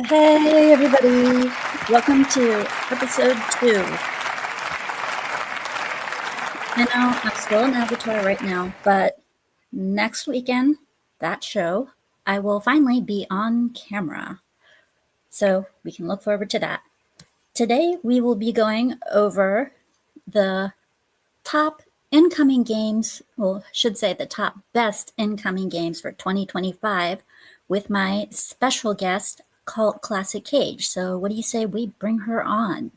Hey, everybody. Welcome to episode 2. I'm still in Avatar right now, but next weekend, that show, I will finally be on camera. So we can look forward to that. Today, we will be going over the top incoming games, well, I should say the top best incoming games for 2025 with my special guest, Cult Classic Cage. So what do you say we bring her on?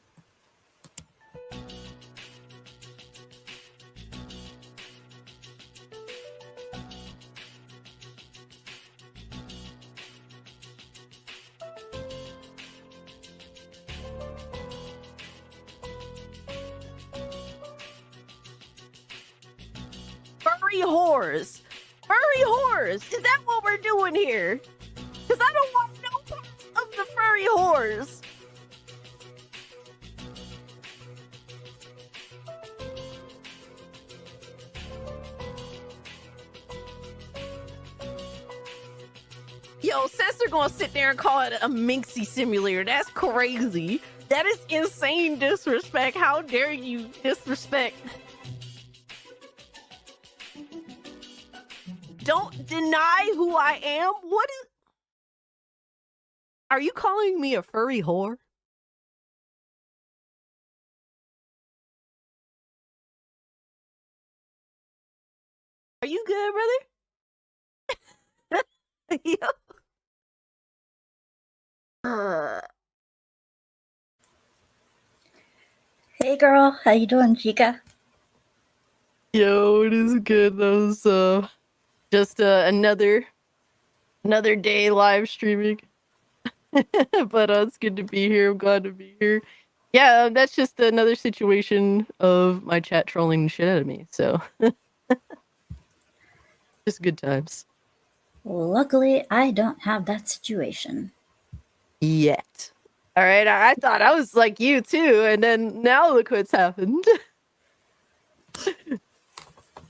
Furry whores. Furry whores. Is that what we're doing here? Because I don't want no part of the furry whores. Yo, Seth's gonna sit there and call it a Minxie simulator. That's crazy. That is insane disrespect. How dare you disrespect? Don't deny who I am. What is... Are you calling me a furry whore? Are you good, brother? Yeah. Hey girl, how you doing, Chica? Yo, it is good. That was just another day live streaming. But it's good to be here. I'm glad to be here. Yeah, that's just another situation of my chat trolling the shit out of me. So just good times. Luckily, I don't have that situation. Yet. All right, I thought I was like you too, and then now look what's happened.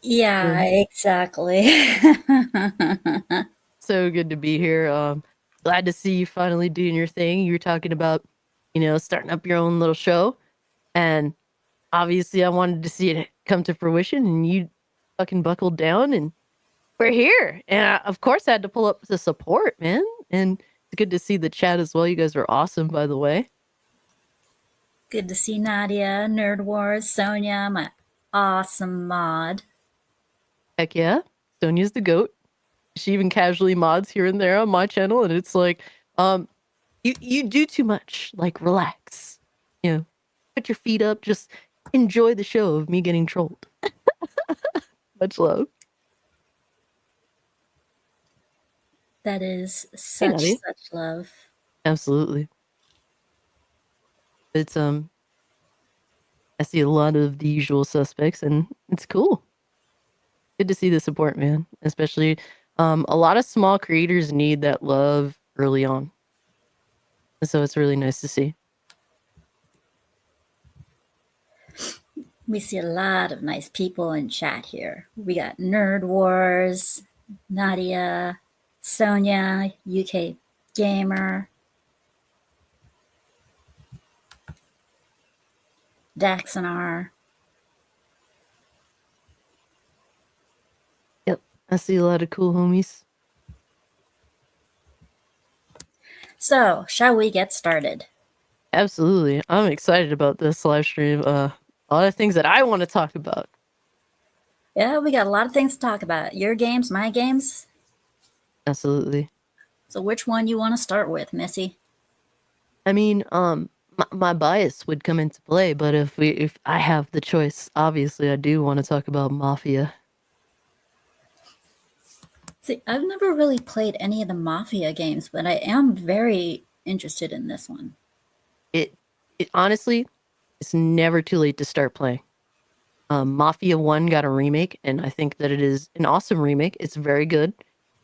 Yeah, exactly. So good to be here. Glad to see you finally doing your thing. You were talking about, starting up your own little show, and obviously I wanted to see it come to fruition, and you fucking buckled down, and we're here. And of course I had to pull up the support, man. And it's good to see the chat as well. You guys are awesome, by the way. Good to see Nadia, Nerd Wars, Sonia, my awesome mod. Heck yeah. Sonia's the GOAT. She even casually mods here and there on my channel, and it's like, you do too much. Like, relax. Put your feet up, just enjoy the show of me getting trolled. Much love. That is such love. Absolutely. It's I see a lot of the usual suspects, and it's cool. Good to see the support, man. Especially a lot of small creators need that love early on. So it's really nice to see. We see a lot of nice people in chat here. We got Nerd Wars, Nadia, Sonia, UK Gamer, Daxonar. Yep, I see a lot of cool homies. So, shall we get started? Absolutely. I'm excited about this live stream. A lot of things that I want to talk about. Yeah, we got a lot of things to talk about. Your games, my games. Absolutely. So which one you want to start with, Missy? I mean, my bias would come into play, but if I have the choice, obviously I do want to talk about Mafia. See, I've never really played any of the Mafia games, but I am very interested in this one. It honestly, it's never too late to start playing. Mafia 1 got a remake, and I think that it is an awesome remake. It's very good.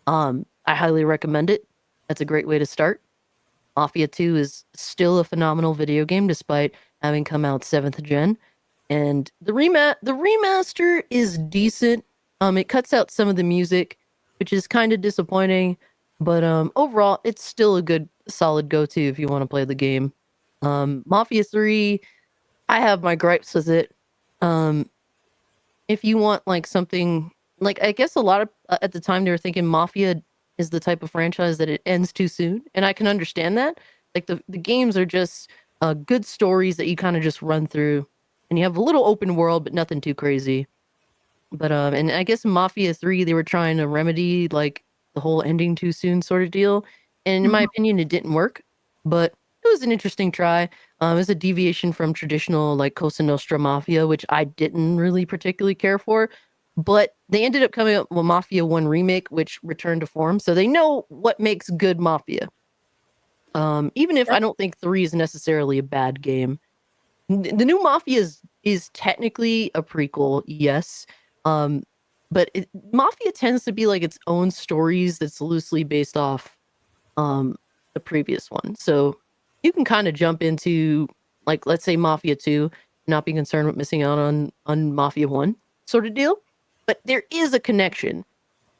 I highly recommend it. That's a great way to start. Mafia 2 is still a phenomenal video game despite having come out 7th gen. And the remaster is decent. It cuts out some of the music, which is kind of disappointing. But overall, it's still a good, solid go-to if you want to play the game. Mafia 3, I have my gripes with it. Um, if you want like something like, I guess a lot of at the time they were thinking Mafia is the type of franchise that it ends too soon, and I can understand that. Like the games are just good stories that you kind of just run through, and you have a little open world, but nothing too crazy. But and I guess in Mafia 3 they were trying to remedy like the whole ending too soon sort of deal. And in my Mhm. opinion it didn't work, but it was an interesting try. It was a deviation from traditional like Cosa Nostra Mafia, which I didn't really particularly care for. But they ended up coming up with Mafia 1 remake, which returned to form. So they know what makes good Mafia. Even if I That- don't think 3 is necessarily a bad game. The new Mafia is technically a prequel, yes. Um, but Mafia tends to be like its own stories that's loosely based off the previous one. So you can kind of jump into like let's say Mafia 2, not be concerned with missing out on Mafia 1 sort of deal. But there is a connection.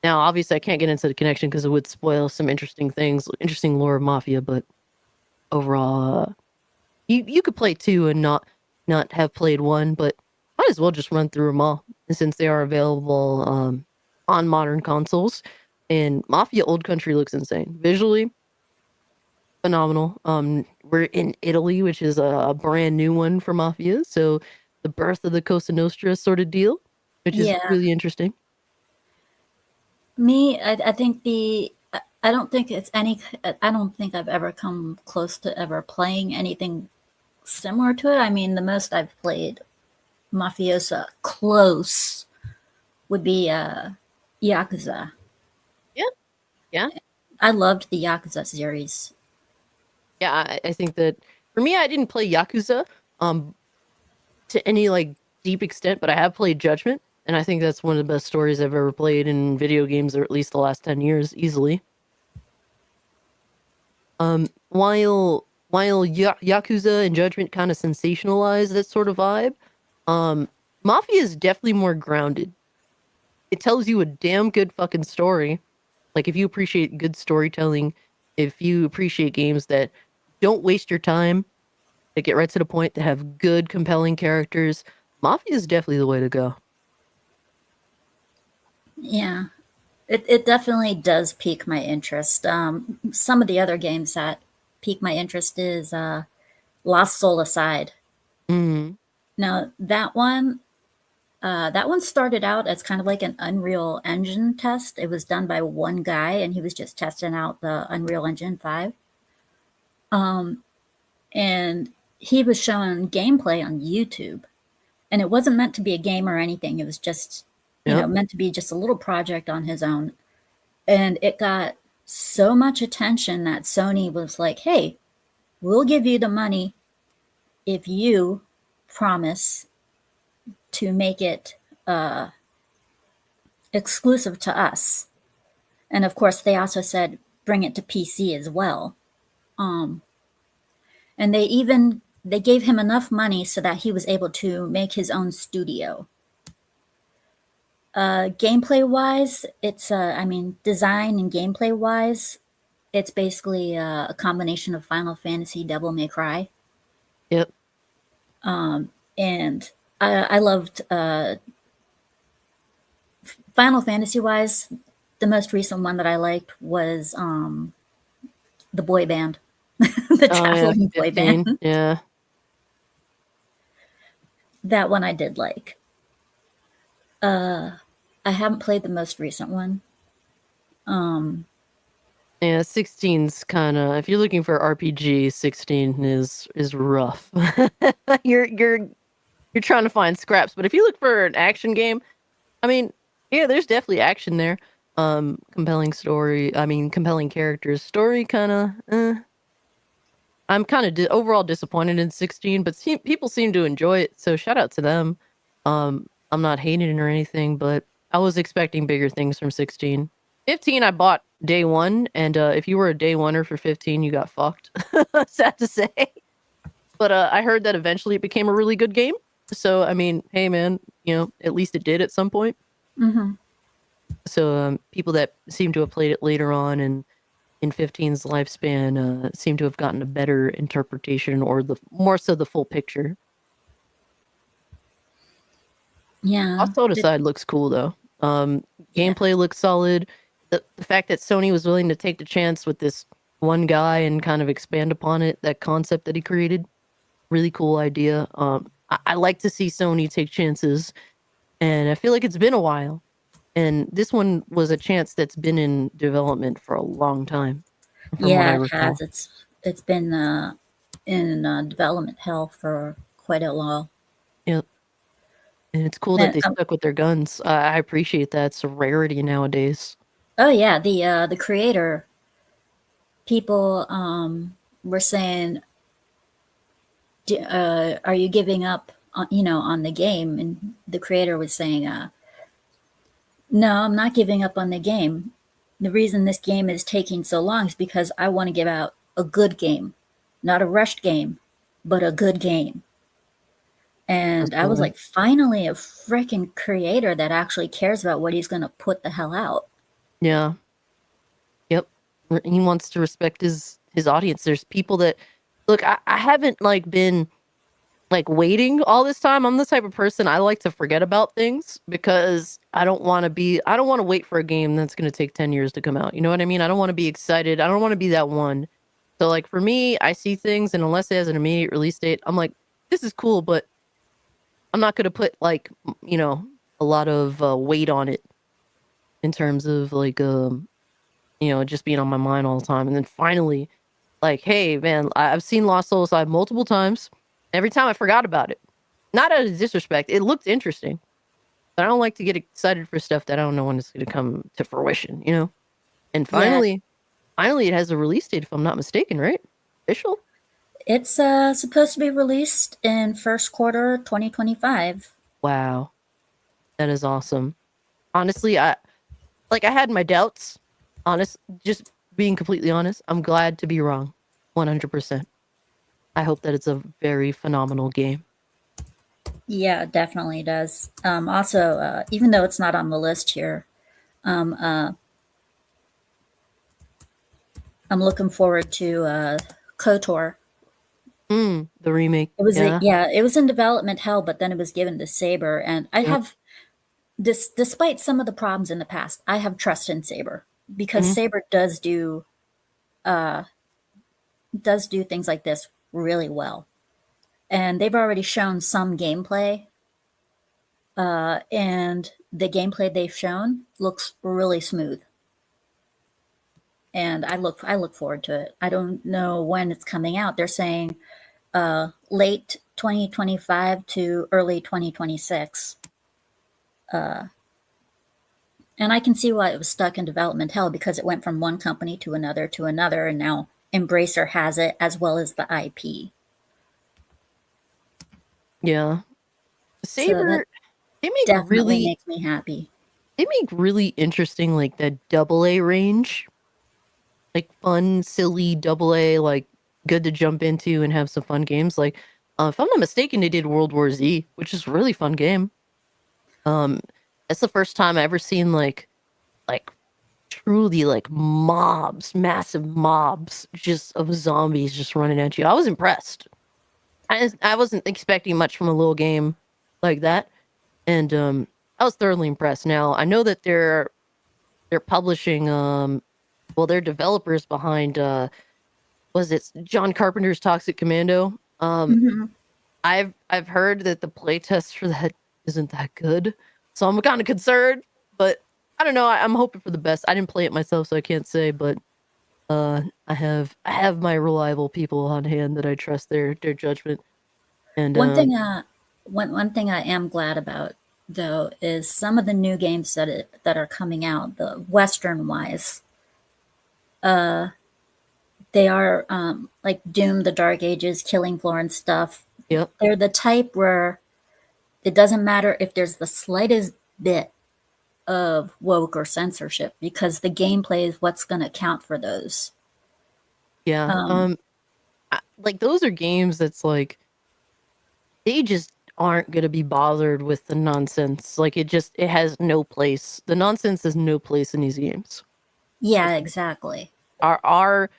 Now, obviously I can't get into the connection because it would spoil some interesting things, interesting lore of Mafia, but overall you could play 2 and not have played 1, but might as well just run through them all since they are available, on modern consoles, and Mafia Old Country looks insane. Visually, phenomenal. We're in Italy, which is a brand new one for Mafia, so the birth of the Cosa Nostra sort of deal, which is yeah. really interesting. I think I don't think it's any. I don't think I've ever come close to ever playing anything similar to it. I mean, the most I've played mafiosa close would be Yakuza. Yeah, yeah. I loved the Yakuza series. Yeah, I think that for me, I didn't play Yakuza, um, to any like deep extent, but I have played Judgment, and I think that's one of the best stories I've ever played in video games, or at least the last 10 years, easily. While Yakuza and Judgment kind of sensationalize that sort of vibe, um, Mafia is definitely more grounded. It tells you a damn good fucking story. Like if you appreciate good storytelling, if you appreciate games that don't waste your time, that get right to the point, that have good, compelling characters, Mafia is definitely the way to go. Yeah, it definitely does pique my interest. Some of the other games that pique my interest is Lost Soul Aside. Mm, Now that one started out as kind of like an Unreal Engine test. It was done by one guy, and he was just testing out the Unreal Engine 5. And he was showing gameplay on YouTube. And it wasn't meant to be a game or anything. It was just, yep. meant to be just a little project on his own. And it got so much attention that Sony was like, hey, we'll give you the money if you promise to make it exclusive to us. And of course, they also said bring it to PC as well. And they gave him enough money so that he was able to make his own studio. Gameplay wise, it's I mean, design and gameplay wise, it's basically a combination of Final Fantasy, Devil May Cry, Yep. and I loved Final Fantasy wise. The most recent one that I liked was the boy band, the Oh yeah, traveling boy 15. band. Yeah. That one I did like. I haven't played the most recent one. Yeah, 16's kind of, if you're looking for RPG, 16 is rough. You're trying to find scraps, but if you look for an action game, I mean, yeah, there's definitely action there. Compelling story, I mean, compelling characters. Story kind of I'm kind of overall disappointed in 16, but people seem to enjoy it, so shout out to them. I'm not hating it or anything, but I was expecting bigger things from 16. 15, I bought day one, and if you were a day oneer for 15, you got fucked. Sad to say, but I heard that eventually it became a really good game. So I mean, hey man, at least it did at some point. Hmm. So people that seem to have played it later on and in 15's lifespan seem to have gotten a better interpretation, or more so the full picture. Yeah. Also, side looks cool though. Yeah. Gameplay looks solid. The fact that Sony was willing to take the chance with this one guy and kind of expand upon it, that concept that he created, really cool idea. I like to see Sony take chances, and I feel like it's been a while. And this one was a chance that's been in development for a long time, from what I Yeah, it recall. has. It's been in development hell for quite a while. Yep. And it's cool that And, they stuck with their guns. I appreciate that. It's a rarity nowadays. oh yeah, the creator people were saying, "Are you giving up on, on the game?" And the creator was saying, "No, I'm not giving up on the game. The reason this game is taking so long is because I want to give out a good game, not a rushed game, but a good game." And I was Absolutely. like, finally, a freaking creator that actually cares about what he's going to put the hell out. Yeah. Yep. He wants to respect his audience. There's people that look. I haven't been waiting all this time. I'm the type of person, I like to forget about things because I don't want to wait for a game that's going to take 10 years to come out. You know what I mean? I don't want to be excited. I don't want to be that one. So for me, I see things, and unless it has an immediate release date, I'm like, this is cool, but I'm not going to put a lot of weight on it in terms of just being on my mind all the time. And then finally, hey man, I've seen Lost Souls multiple times. Every time I forgot about it. Not out of disrespect. It looked interesting. But I don't like to get excited for stuff that I don't know when it's going to come to fruition, you know? And Yeah, finally it has a release date, if I'm not mistaken, right? Official? it's supposed to be released in first quarter 2025. Wow. That is awesome. Honestly, I had my doubts. Just being completely honest, I'm glad to be wrong. 100%. I hope that it's a very phenomenal game. Yeah, it definitely does. Also, even though it's not on the list here, um, uh, I'm looking forward to KOTOR. The remake. It was Yeah. it was in development hell, but then it was given to Saber, and I Yep. have this, despite some of the problems in the past, I have trust in Saber because Mhm. Saber does do things like this really well, and they've already shown some gameplay, and the gameplay they've shown looks really smooth, and I look forward to it. I don't know when it's coming out. They're saying late 2025 to early 2026. And I can see why it was stuck in development hell, because it went from one company to another, and now Embracer has it as well as the IP. Yeah. So that Saber, they make definitely really makes me happy. interesting that double A range. Fun, silly double A, good to jump into and have some fun games. If I'm not mistaken, they did World War Z, which is a really fun game. Um, that's the first time I ever seen like truly mobs, massive mobs, just of zombies just running at you. I was impressed. I wasn't expecting much from a little game like that, and I was thoroughly impressed. Now I know that they're publishing they're developers behind was it John Carpenter's Toxic Commando. Hmm. I've heard that the playtest for that isn't that good, so I'm kind of concerned. But I don't know. I'm hoping for the best. I didn't play it myself, so I can't say. But I have my reliable people on hand that I trust their judgment. And One thing, one thing I am glad about though is some of the new games that are coming out, the Western wise. They are like Doom, the Dark Ages, Killing Floor, and stuff. yep, They're the type where it doesn't matter if there's the slightest bit of woke or censorship, because the gameplay is what's going to count for those. yeah. Um, Those are games that's they just aren't gonna be bothered with the nonsense. It has no place. The nonsense has no place in these games. yeah, exactly. Are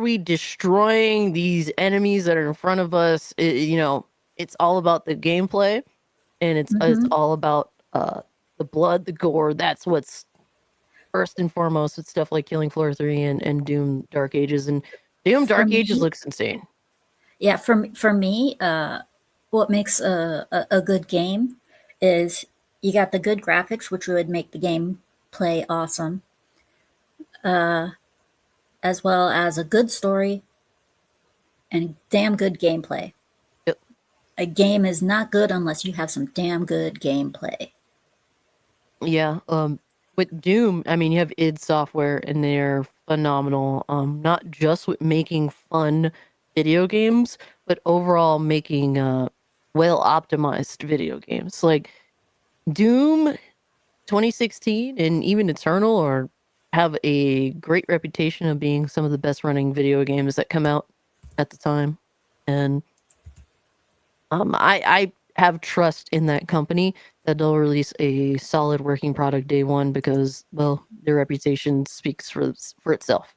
we destroying these enemies that are in front of us? It's all about the gameplay, and it's Hmm. all about the blood, the gore. That's what's first and foremost with stuff like Killing Floor 3 and Doom Dark Ages. And Doom For Dark Ages me, looks insane. yeah, for me, what makes a good game is you got the good graphics, which would make the game play awesome, as well as a good story and damn good gameplay. Yep. A game is not good unless you have some damn good gameplay. Yeah. With Doom, I mean, you have id Software, and they're phenomenal. Not just with making fun video games, but overall making well optimized video games. Like Doom 2016 and even Eternal are have a great reputation of being some of the best running video games that come out at the time. And I have trust in that company that they'll release a solid working product day one because, well, their reputation speaks for itself.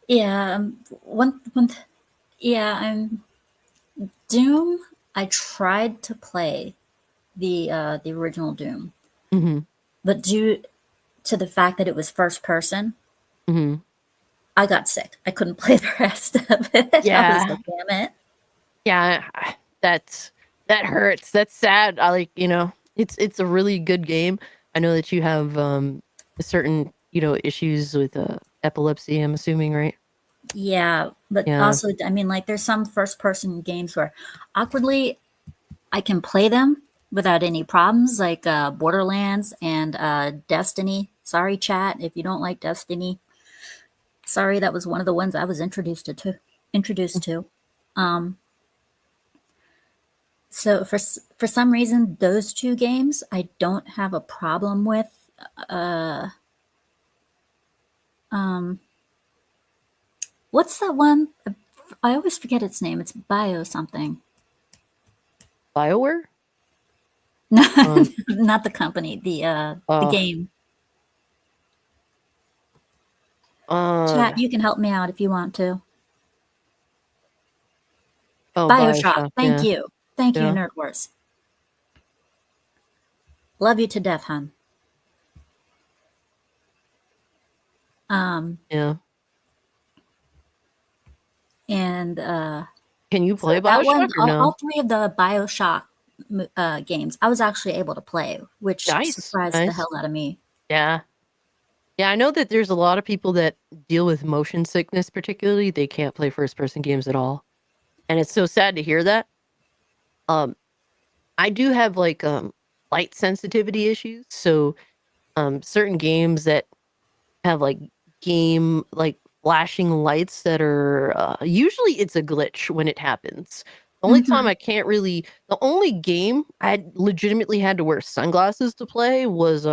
Yeah, yeah, Doom. I tried to play the original Doom, Hmm. but due to the fact that it was first person, Hmm. I got sick. I couldn't play the rest of it. I was Yeah, like, damn it. yeah, that's that hurts. That's sad. It's a really good game. I know that you have certain issues with epilepsy. I'm assuming, right? Yeah, but Yeah. also, I mean, like, there's some first person games where awkwardly I can play them without any problems, like Borderlands and Destiny. Sorry, chat, if you don't like Destiny. Sorry, that was one of the ones I was introduced to. Um, so for some reason, those two games I don't have a problem with. Uh, um, what's that one? I always forget its name. It's Bio something. BioWare. Um. Not the company. The Uh. game. Chat, Uh. you can help me out if you want to. Oh, Bioshock. Bioshock. Thank Yeah. you. Thank you, Yeah. Nerd Wars. Love you to death, hun. Um, Yeah. and Can you so play that one, Bioshock or all no? three of the Bioshock games, I was actually able to play, which Nice. surprised the Nice. hell out of me. Yeah. Yeah, I know that there's a lot of people that deal with motion sickness, particularly. They can't play first person games at all. And it's so sad to hear that. Um, I do have like light sensitivity issues. So certain games that have like flashing lights that are usually it's a glitch when it happens. The only time Hmm. I can't really the only game I legitimately had to wear sunglasses to play was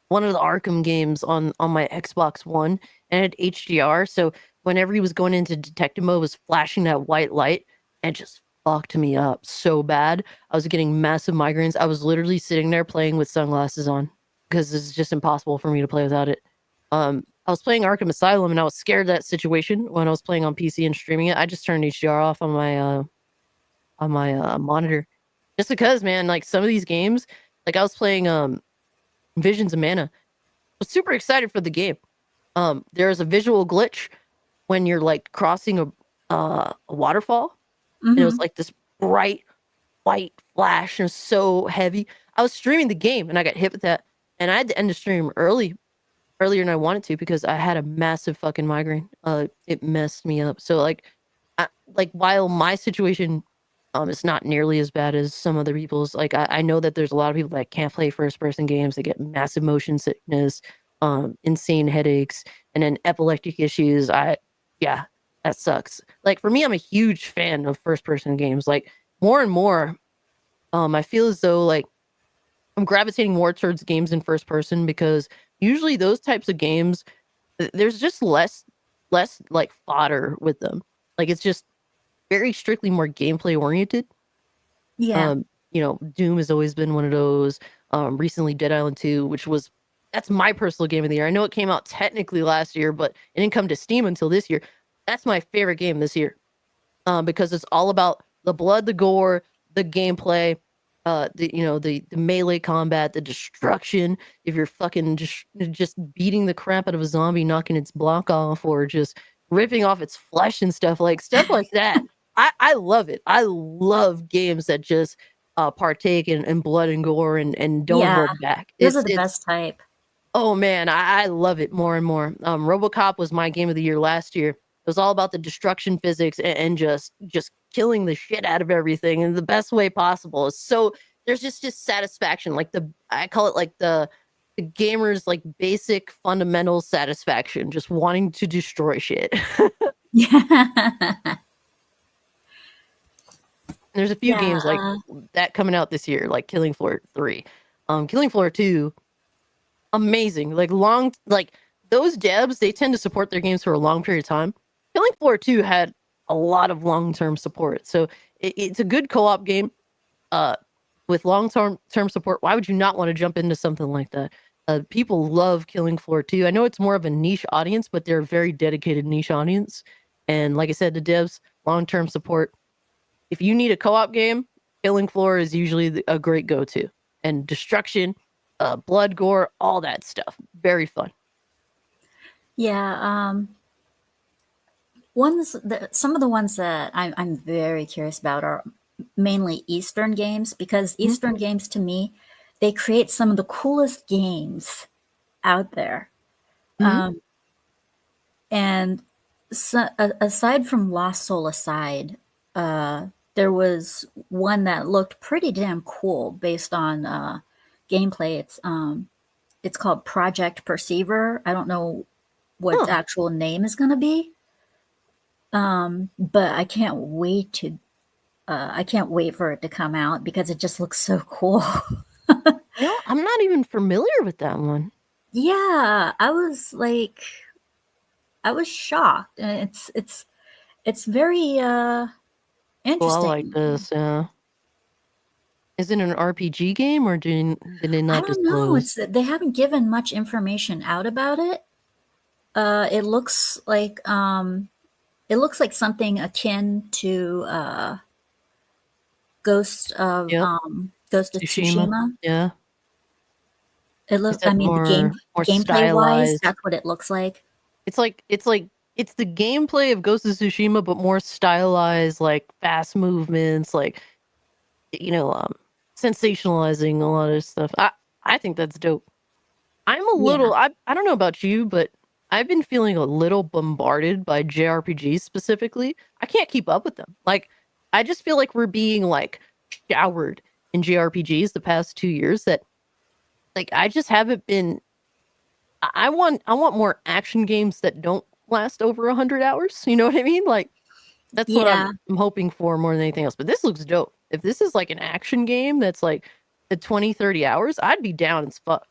one of the Arkham games on my Xbox One, and it had HDR. So whenever he was going into detective mode, it was flashing that white light and just fucked me up so bad. I was getting massive migraines. I was literally sitting there playing with sunglasses on because it's just impossible for me to play without it. I was playing Arkham Asylum and I was scared of that situation when I was playing on PC and streaming it. I just turned HDR off on my monitor just because, man, like some of these games, like I was playing Visions of Mana, was super excited for the game. There's a visual glitch when you're like crossing a waterfall, and it was Hmm. like this bright white flash and it was so heavy. I was streaming the game and I got hit with that, and I had to end the stream earlier than I wanted to because I had a massive fucking migraine. It messed me up. So like while my situation is not nearly as bad as some other people's, like I know that there's a lot of people that can't play first person games. They get massive motion sickness, insane headaches, and then epileptic issues. Yeah, that sucks. Like for me, I'm a huge fan of first person games. Like more and more, I feel as though like I'm gravitating more towards games in first person because usually those types of games, there's just less like fodder with them. Like it's just very strictly more gameplay oriented. Yeah. Doom has always been one of those. Recently Dead Island 2, which was that's my personal game of the year. I know it came out technically last year, but it didn't come to Steam until this year. That's my favorite game this year, because it's all about the blood, the gore, the gameplay, the melee combat, the destruction. If you're fucking just beating the crap out of a zombie, knocking its block off, or just ripping off its flesh and stuff like that. I love it. I love games that just partake in blood and gore and don't Yeah, hold back. those are the It's best type. Oh man, I love it more and more. RoboCop was my game of the year last year. It was all about the destruction physics and just killing the shit out of everything in the best way possible. So there's just satisfaction, like I call it like the gamer's like basic fundamental satisfaction, just wanting to destroy shit. Yeah. There's a few Yeah, games like that coming out this year, like Killing Floor 3. Killing Floor 2, amazing. Like those devs, they tend to support their games for a long period of time. Killing Floor 2 had a lot of long-term support. So it's a good co-op game with long-term support. Why would you not want to jump into something like that? People love Killing Floor 2. I know it's more of a niche audience, but they're a very dedicated niche audience. And like I said, the devs, long-term support. If you need a co-op game, Killing Floor is usually a great go-to. And destruction, blood, gore, all that stuff. Very fun. yeah. Some of the ones that I'm very curious about are mainly Eastern games, because Eastern games, to me, they create some of the coolest games out there. And so, aside from Lost Soul aside, there was one that looked pretty damn cool based on gameplay. It's called Project Perceiver. I don't know what its actual name is going to be, but I can't wait for it to come out because it just looks so cool. I'm not even familiar with that one. Yeah, I was shocked, and it's very interesting. Well, I like this. Yeah. Is it an RPG game, or did they not I don't know. disclose? They haven't given much information out about it. It looks like something akin to Ghost of Yep. Tsushima. Yeah. It looks. Is I it mean, more gameplay wise, stylized? that's what it looks like. It's the gameplay of Ghost of Tsushima, but more stylized, like fast movements, like sensationalizing a lot of stuff. I think that's dope. I'm a Yeah, little. I don't know about you, but I've been feeling a little bombarded by JRPGs specifically. I can't keep up with them. Like, I just feel like we're being like showered in JRPGs the past 2 years. That like I just haven't been. I want more action games that don't last over 100 hours. You know what I mean? Like that's what yeah, I'm hoping for more than anything else. But this looks dope. If this is like an action game that's like the 20, 30 hours, I'd be down as fuck.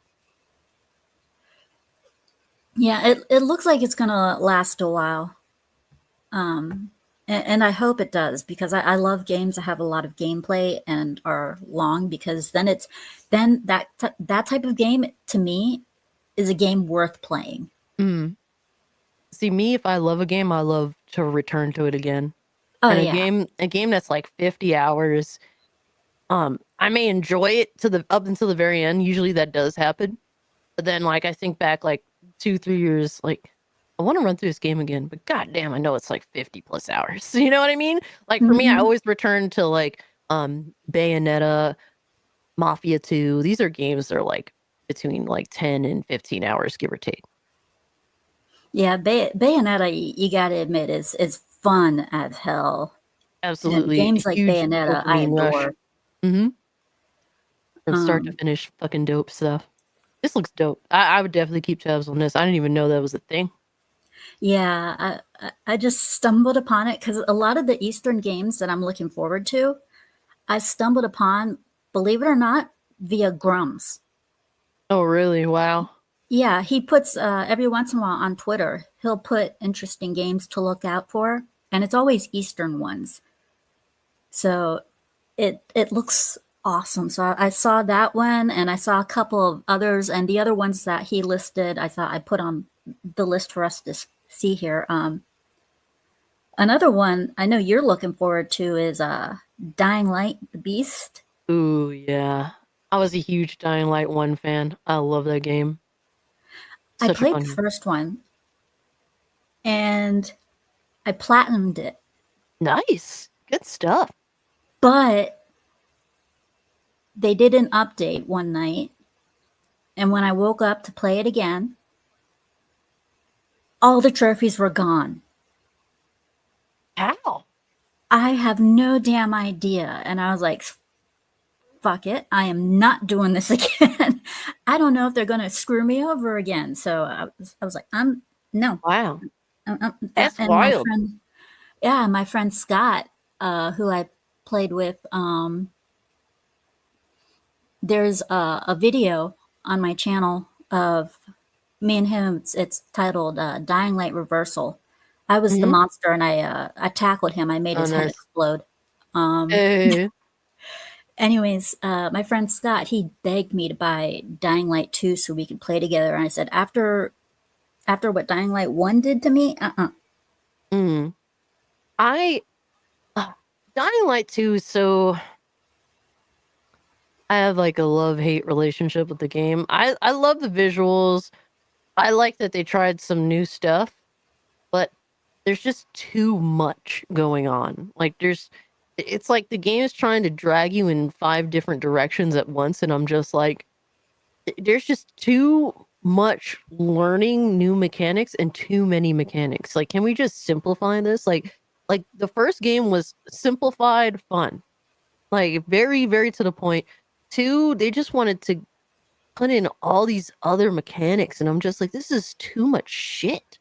yeah. It looks like it's gonna last a while. And I hope it does, because I love games that have a lot of gameplay and are long, because then that type of game to me is a game worth playing. Mm. See, me, if I love a game, I love to return to it again. Oh And yeah, a game that's like 50 hours, I may enjoy it to the up until the very end. Usually that does happen. But then like I think back like 2, 3 years, like I want to run through this game again, but goddamn, I know it's like 50 plus hours. You know what I mean? Like for me, I hmm always return to like Bayonetta, Mafia 2. These are games that are like between like 10 and 15 hours, give or take. yeah. Bayonetta, you got to admit, is fun as hell. And Absolutely games like huge Bayonetta, I dopamine rush. adore. Mm-hmm. From start to Um, finish, fucking dope stuff. This looks dope. I would definitely keep tabs on this. I didn't even know that was a thing. yeah, I just stumbled upon it because a lot of the Eastern games that I'm looking forward to, I stumbled upon, believe it or not, via Grums. Oh, really? Wow. Yeah, he puts every once in a while on Twitter, he'll put interesting games to look out for, and it's always Eastern ones. So it looks awesome. So I saw that one, and I saw a couple of others, and the other ones that he listed, I thought I put on the list for us to see here. Another one I know you're looking forward to is Dying Light: The Beast. Ooh, yeah. I was a huge Dying Light 1 fan. I love that game. I Such a played fun the game. first one, and I platinumed it, Nice. Good stuff. but they did an update one night, and when I woke up to play it again, all the trophies were gone. How? I have no damn idea. And I was like, fuck it. I am not doing this again. I don't know if they're going to screw me over again. So I was like, no. Wow. That's And wild. my friend Scott, who I played with, there's a video on my channel of me and him. It's titled Dying Light Reversal. I was the Mm-hmm. monster, and I tackled him. I made Oh, his head nice. explode. Hey. Anyways, my friend Scott, he begged me to buy Dying Light 2 so we could play together. And I said, after what Dying Light 1 did to me, Mm. I Dying Light 2, so I have like a love-hate relationship with the game. I love the visuals. I like that they tried some new stuff, but there's just too much going on. Like it's like the game is trying to drag you in 5 different directions at once, and I'm just like, there's just too much learning new mechanics and too many mechanics. Like, can we just simplify this? Like the first game was simplified fun. Like very, very to the point. 2, they just wanted to put in all these other mechanics, and I'm just like, this is too much shit.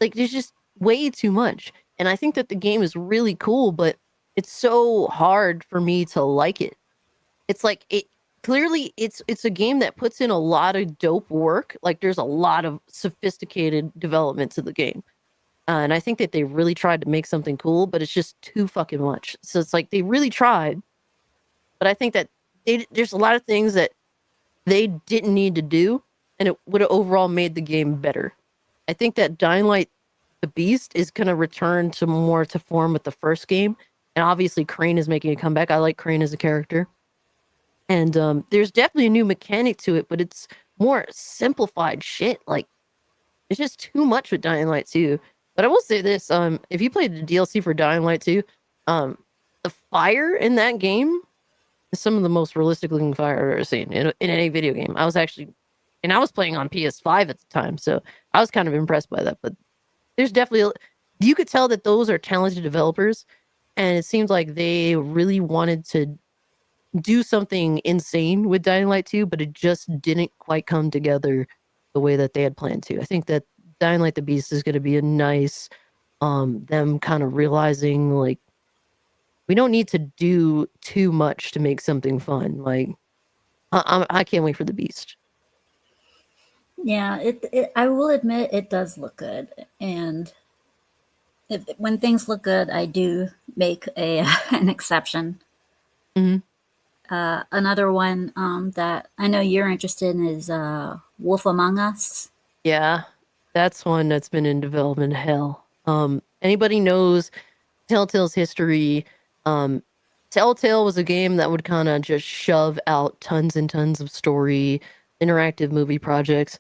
Like, there's just way too much. And I think that the game is really cool, but it's so hard for me to like it. It's like it's a game that puts in a lot of dope work. Like there's a lot of sophisticated development to the game. And I think that they really tried to make something cool, but it's just too fucking much. So it's like they really tried, but I think that there's a lot of things that they didn't need to do, and it would have overall made the game better. I think that Dying Light the Beast is going to return to more to form with the first game, and obviously Crane is making a comeback. I like Crane as a character, and there's definitely a new mechanic to it, but it's more simplified shit. Like it's just too much with Dying Light 2. But I will say this: if you played the DLC for Dying Light 2, um, the fire in that game is some of the most realistic looking fire I've ever seen in any video game. I was playing on PS5 at the time, so I was kind of impressed by that. But there's definitely you could tell that those are talented developers, and it seems like they really wanted to do something insane with Dying Light 2, but it just didn't quite come together the way that they had planned to. I think that Dying Light the Beast is going to be a nice them kind of realizing like we don't need to do too much to make something fun. Like I can't wait for the Beast. yeah, I will admit it does look good. And when things look good, I do make an exception. Mhm. Another one that I know you're interested in is Wolf Among Us. Yeah, that's one that's been in development hell. Anybody knows Telltale's history? Um, Telltale was a game that would kind of just shove out tons and tons of story, interactive movie projects,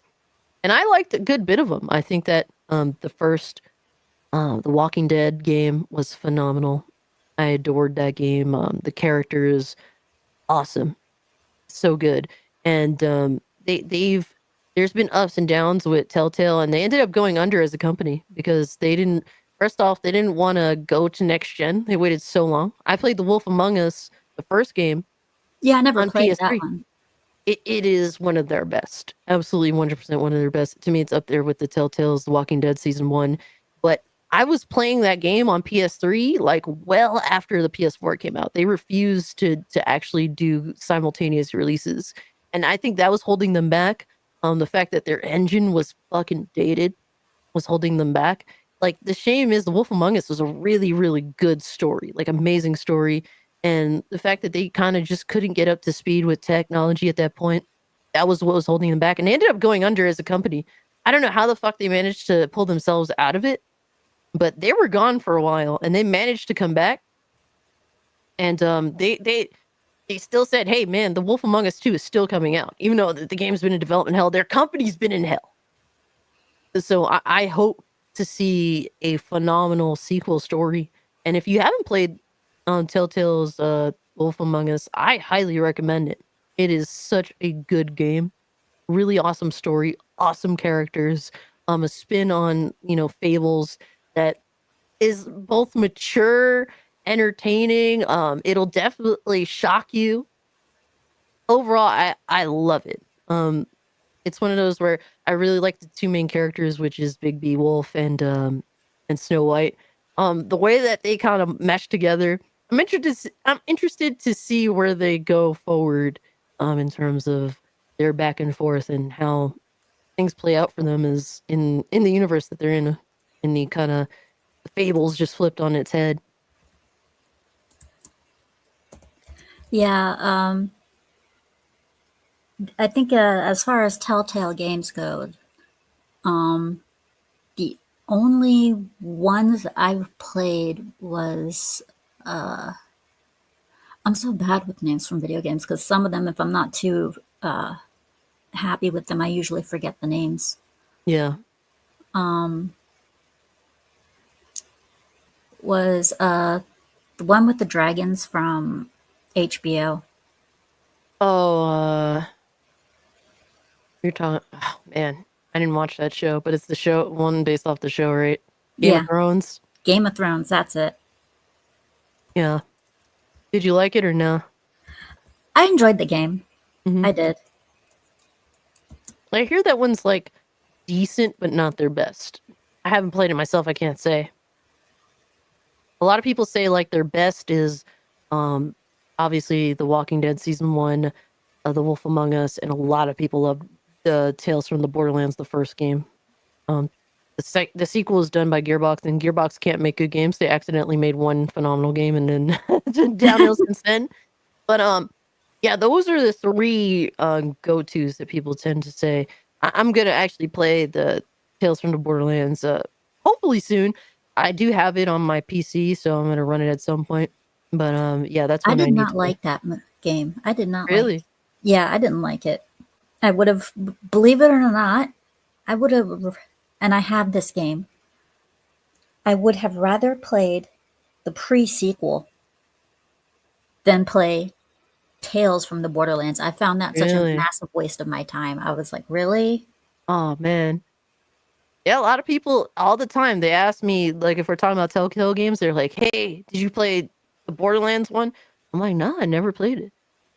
and I liked a good bit of them. I think that the first The Walking Dead game was phenomenal. I adored that game. The characters, awesome, so good. And they've there's been ups and downs with Telltale, and they ended up going under as a company because they didn't. First off, they didn't want to go to next gen. They waited so long. I played The Wolf Among Us, the first game, Yeah, I never on played that PS3. one. It is one of their best. Absolutely 100% one of their best. To me, it's up there with the Telltale's The Walking Dead season 1. But I was playing that game on PS3 like well after the PS4 came out. They refused to actually do simultaneous releases. And I think that was holding them back. The fact that their engine was fucking dated was holding them back. Like the shame is The Wolf Among Us was a really, really good story, like amazing story. And the fact that they kind of just couldn't get up to speed with technology at that point, that was what was holding them back. And they ended up going under as a company. I don't know how the fuck they managed to pull themselves out of it, but they were gone for a while and they managed to come back. And they still said, "Hey man, The Wolf Among Us 2 is still coming out, even though the game's been in development hell. Their company's been in hell." So I hope to see a phenomenal sequel story. And if you haven't played Telltale's Wolf Among Us, I highly recommend it. It is such a good game. Really awesome story, awesome characters, a spin on, fables that is both mature, entertaining. It'll definitely shock you. Overall, I love it. It's one of those where I really like the two main characters, which is Big B Wolf and Snow White. The way that they kind of mesh together, I'm interested to see where they go forward in terms of their back and forth and how things play out for them is in the universe that they're in the kind of fables just flipped on its head. Yeah, I think as far as Telltale games go, the only ones I've played was I'm so bad with names from video games because some of them, if I'm not too happy with them, I usually forget the names. Yeah. Was the one with the dragons from HBO. Oh, you're talking. Oh man, I didn't watch that show, but it's the show one based off the show, right? Game of Yeah, Thrones. Game of Thrones, that's it. Yeah. Did you like it or no? I enjoyed the game. Hmm. I did. I hear that one's like decent, but not their best. I haven't played it myself. I can't say. A lot of people say like their best is, um, obviously The Walking Dead season one, The Wolf Among Us, and a lot of people love the Tales from the Borderlands, the first game. Um, the sequel is done by Gearbox, and Gearbox can't make good games. They accidentally made one phenomenal game, and then downhill since then. But yeah, those are the three go tos that people tend to say. I'm gonna actually play the Tales from the Borderlands hopefully soon. I do have it on my PC, so I'm gonna run it at some point. But yeah, that's I one I did need not to play. like that game. I did not like. Really? Yeah, I didn't like it. I would have, believe it or not, I would have, and I have this game. I would have rather played the pre-sequel than play Tales from the Borderlands. I found that such a Really? massive waste of my time. I was like, really? Oh man. Yeah, a lot of people all the time they ask me like if we're talking about Telltale games, they're like, "Hey, did you play the Borderlands one?" I'm like, "No, I never played it."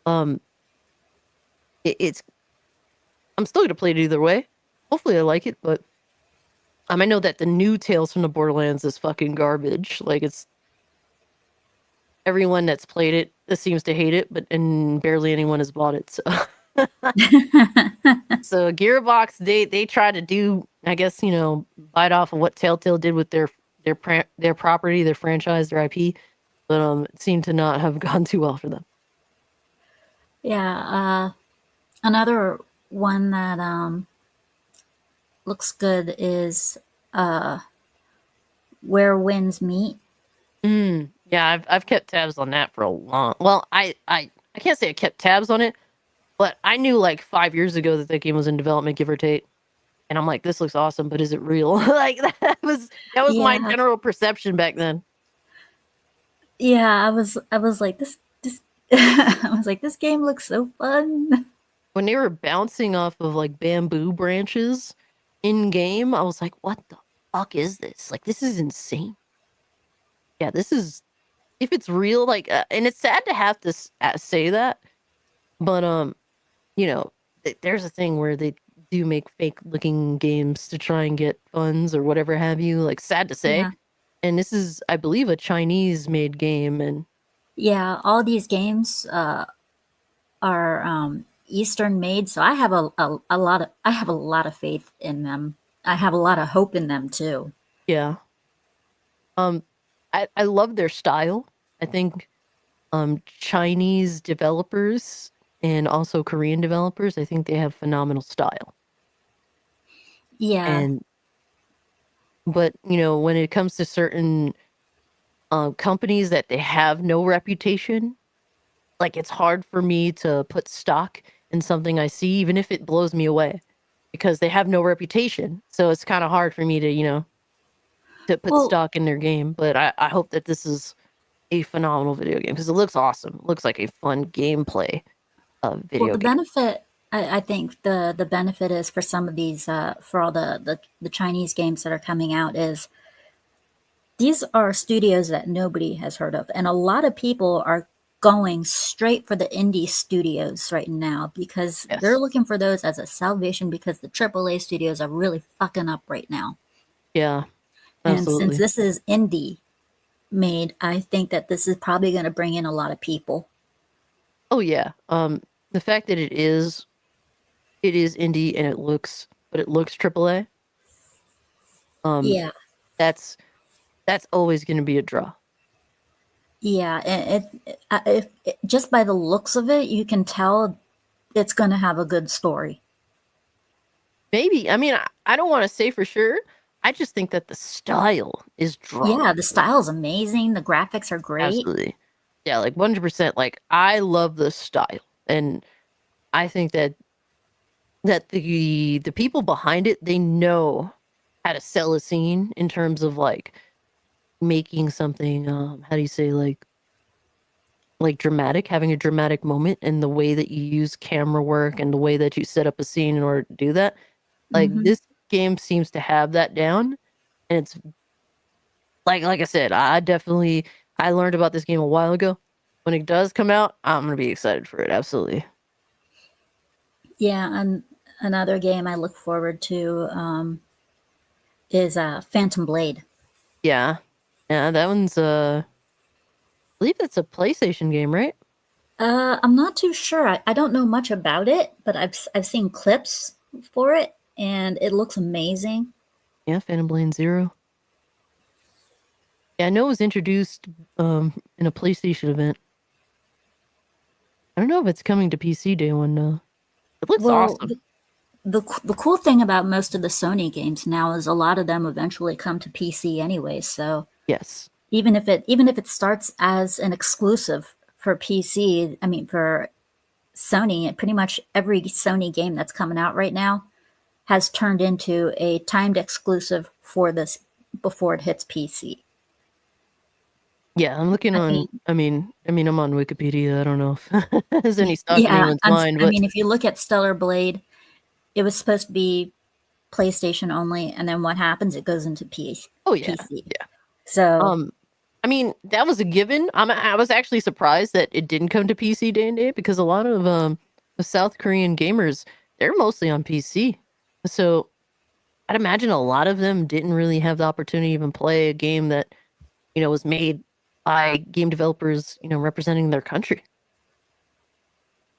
Um, it's I'm still gonna play it either way. Hopefully, I like it, but I know that the new Tales from the Borderlands is fucking garbage. Like it's everyone that's played it seems to hate it, but and barely anyone has bought it. So, so Gearbox they try to do, I guess bite off of what Telltale did with their property, their franchise, their IP, but it seemed to not have gone too well for them. Yeah, another one that looks good is Where Winds Meet. Yeah, I've kept tabs on that for a long. Well, I can't say I kept tabs on it, but I knew like 5 years ago that game was in development, give or take. And I'm like, this looks awesome, but is it real? Like that was my Yeah, general perception back then. yeah. I was like this. I was like, this game looks so fun. When they were bouncing off of like bamboo branches in game, I was like, what the fuck is this? Like, this is insane. Yeah, this is if it's real, like, and it's sad to have to say that, but there's a thing where they do make fake looking games to try and get funds or whatever have you. Like, sad to say, Yeah, and this is, I believe, a Chinese made game, and yeah. All these games are Eastern made, so I have a lot of I have a lot of faith in them. I have a lot of hope in them too. yeah, I love their style. I think Chinese developers and also Korean developers. I think they have phenomenal style. Yeah. But when it comes to certain companies that they have no reputation, like it's hard for me to put stock in something I see, even if it blows me away, because they have no reputation. So it's kind of hard for me to put Well, stock in their game. But I hope that this is a phenomenal video game because it looks awesome. It looks like a fun gameplay video the game. benefit, I think the benefit is for some of these, for all the Chinese games that are coming out is these are studios that nobody has heard of, and a lot of people are going straight for the indie studios right now because they're Yes. looking for those as a salvation because the AAA studios are really fucking up right now. Yeah, And since absolutely. this is indie made, I think that this is probably going to bring in a lot of people. Oh yeah. The fact that it is indie and it looks AAA. Um, Yeah, that's always going to be a draw. yeah. Just by the looks of it, you can tell it's going to have a good story. Maybe. I mean, I don't want to say for sure. I just think that the style is drawing. Yeah, the style's amazing. The graphics are great. Absolutely. Yeah, like 100%. Like I love the style, and I think that the people behind it, they know how to sell a scene in terms of like making something how do you say, like dramatic, having a dramatic moment, and the way that you use camera work and the way that you set up a scene in order to do that. Like Hmm. this game seems to have that down, and it's like I said, I definitely I learned about this game a while ago. When it does come out, I'm gonna be excited for it. Absolutely. Yeah, and another game I look forward to is Phantom Blade. Yeah. Yeah, that one's I believe that's a PlayStation game, right? I'm not too sure. I don't know much about it, but I've seen clips for it, and it looks amazing. Yeah, Phantom Blade Zero. Yeah, I know it was introduced in a PlayStation event. I don't know if it's coming to PC day one though. It looks Well, awesome. the cool thing about most of the Sony games now is a lot of them eventually come to PC anyway. So Yes. even if it starts as an exclusive for PC, I mean for Sony, pretty much every Sony game that's coming out right now has turned into a timed exclusive for this before it hits PC. Yeah, I'm looking I on. mean, I mean, I'm on Wikipedia. I don't know if there's any stock in yeah, anyone's mind, I but mean, if you look at Stellar Blade, it was supposed to be PlayStation only, and then what happens? It goes into oh yeah, PC. yeah. So Um, I mean, that was a given. I was actually surprised that it didn't come to PC day and date because a lot of the South Korean gamers, they're mostly on PC. So I'd imagine a lot of them didn't really have the opportunity to even play a game that was made by game developers, representing their country.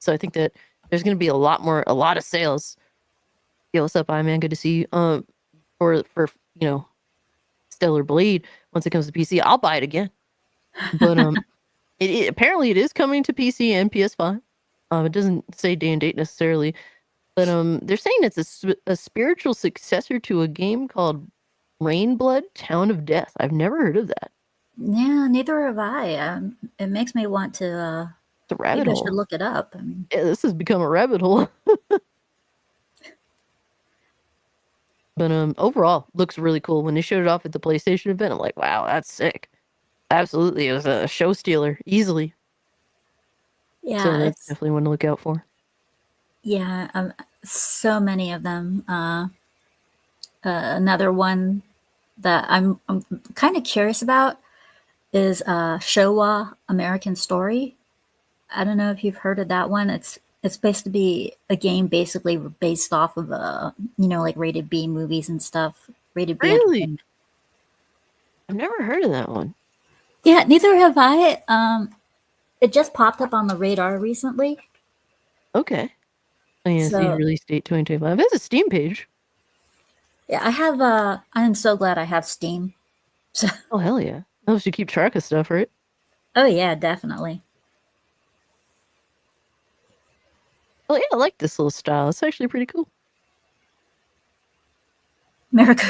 So I think that there's going to be a lot of sales. Yo, what's up, man? Good to see you. For Stellar Blade, once it comes to PC, I'll buy it again. But apparently it is coming to PC and PS5. It doesn't say day and date necessarily, but they're saying it's a spiritual successor to a game called Rainblood: Town of Death. I've never heard of that. yeah, neither have I. It makes me want to. It's a rabbit Maybe I should hole. look it up. I mean, Yeah, this has become a rabbit hole. But overall, looks really cool. When they showed it off at the PlayStation event, I'm like, wow, that's sick. Absolutely, it was a show stealer easily. So yeah, that's it's definitely one to look out for. yeah, so many of them. Another one that I'm kind of curious about is Showa American Story. I don't know if you've heard of that one. It's supposed to be a game basically based off of like rated B movies and stuff, rated B Really, entertainment. I've never heard of that one. Yeah, neither have I. It just popped up on the radar recently. Okay, I mean, see So release date 2025. It has a Steam page. yeah, I have. I'm so glad I have Steam. So, Oh hell yeah! Helps you keep track of stuff, right? oh yeah, definitely. Well, yeah, I like this little style. It's actually pretty cool. America,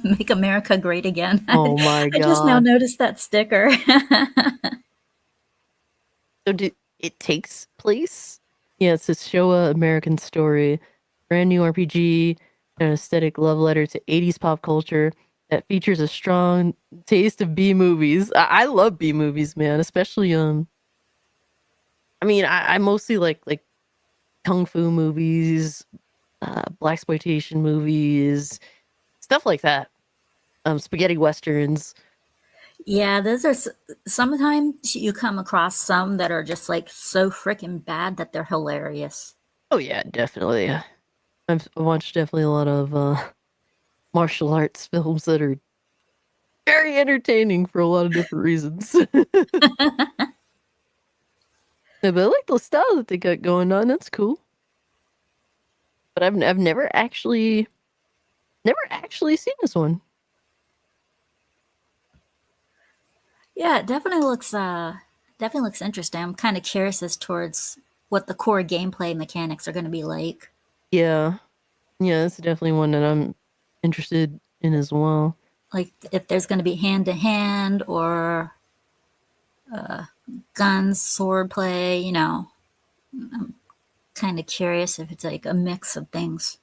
make America great again. Oh my I just now god. noticed that sticker. So it takes place? Yeah, it's a Showa American story, brand new RPG, an aesthetic love letter to 80s pop culture that features a strong taste of B movies. I love B movies, man, especially I mean, I mostly like kung fu movies, black exploitation movies, stuff like that. Spaghetti westerns. Yeah, those are sometimes you come across some that are just like so freaking bad that they're hilarious. Oh yeah, definitely. I've watched definitely a lot of martial arts films that are very entertaining for a lot of different reasons. Yeah, but I like the style that they got going on. That's cool. But I've never actually seen this one. Yeah, it definitely looks interesting. I'm kind of curious as towards what the core gameplay mechanics are going to be like. Yeah, yeah, that's definitely one that I'm interested in as well. Like if there's going to be hand to hand or guns, sword play, kind of curious if it's like a mix of things.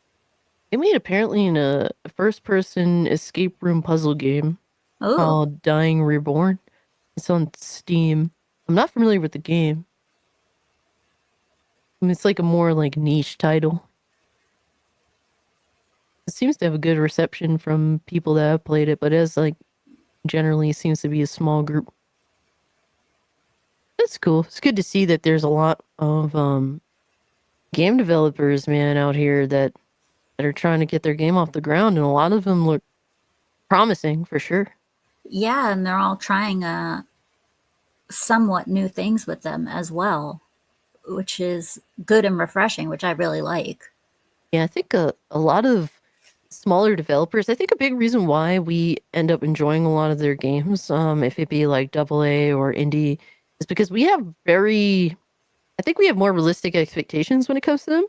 It made apparently in a first-person escape room puzzle game Oh, called Dying Reborn. It's on Steam. I'm not familiar with the game. I mean, it's like a more like niche title. It seems to have a good reception from people that have played it, but as like generally seems to be a small group. That's cool. It's good to see that there's a lot of game developers, man, out here that are trying to get their game off the ground, and a lot of them look promising for sure. yeah, and they're all trying somewhat new things with them as well, which is good and refreshing, which I really like. Yeah, I think a lot of smaller developers, I think a big reason why we end up enjoying a lot of their games, if it be like double A or indie, is because we have I think we have more realistic expectations when it comes to them.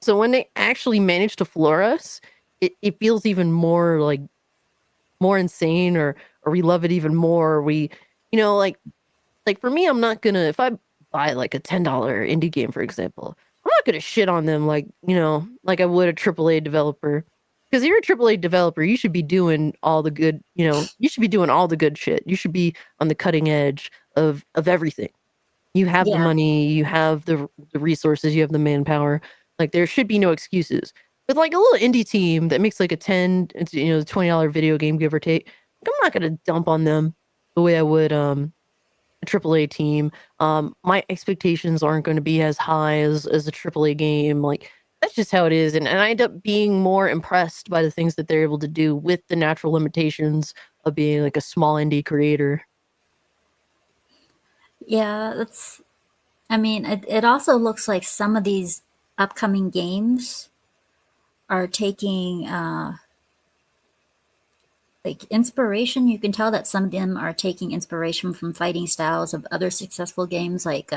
So when they actually manage to floor us, it feels even more like more insane, or we love it even more. We, you know, like for me, I'm not gonna if I buy like a $10 indie game, for example, I'm not gonna shit on them like, like I would a AAA developer. Because you're a AAA developer, you should be doing all the good, you should be doing all the good shit. You should be on the cutting edge of everything. You have the Yeah, money, you have the resources, you have the manpower. Like there should be no excuses. With like a little indie team that makes like a $20 video game, give or take, I'm not gonna dump on them the way I would a AAA team. My expectations aren't going to be as high as a AAA game. Like that's just how it is, and I end up being more impressed by the things that they're able to do with the natural limitations of being like a small indie creator. yeah, I mean, it also looks like some of these upcoming games are taking like inspiration. You can tell that some of them are taking inspiration from fighting styles of other successful games like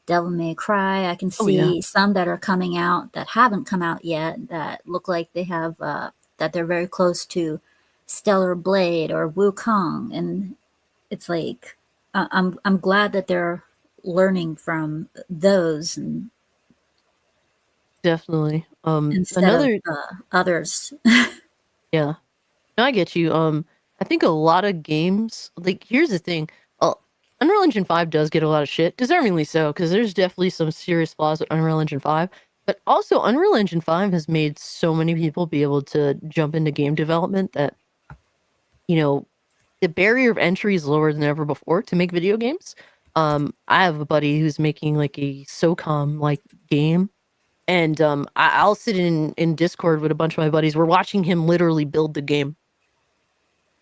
Devil May Cry. I can Oh yeah, see some that are coming out that haven't come out yet that look like they have that they're very close to Stellar Blade or Wukong, and it's like I'm glad that they're learning from those and definitely. instead of Another others. Yeah, no, I get you. I think a lot of games, like here's the thing. Uh, Unreal Engine 5 does get a lot of shit, deservingly so, because there's definitely some serious flaws with Unreal Engine 5. But also, Unreal Engine 5 has made so many people be able to jump into game development that, you know, the barrier of entry is lower than ever before to make video games. I have a buddy who's making like a SOCOM like game, and I'll sit in Discord with a bunch of my buddies. We're watching him literally build the game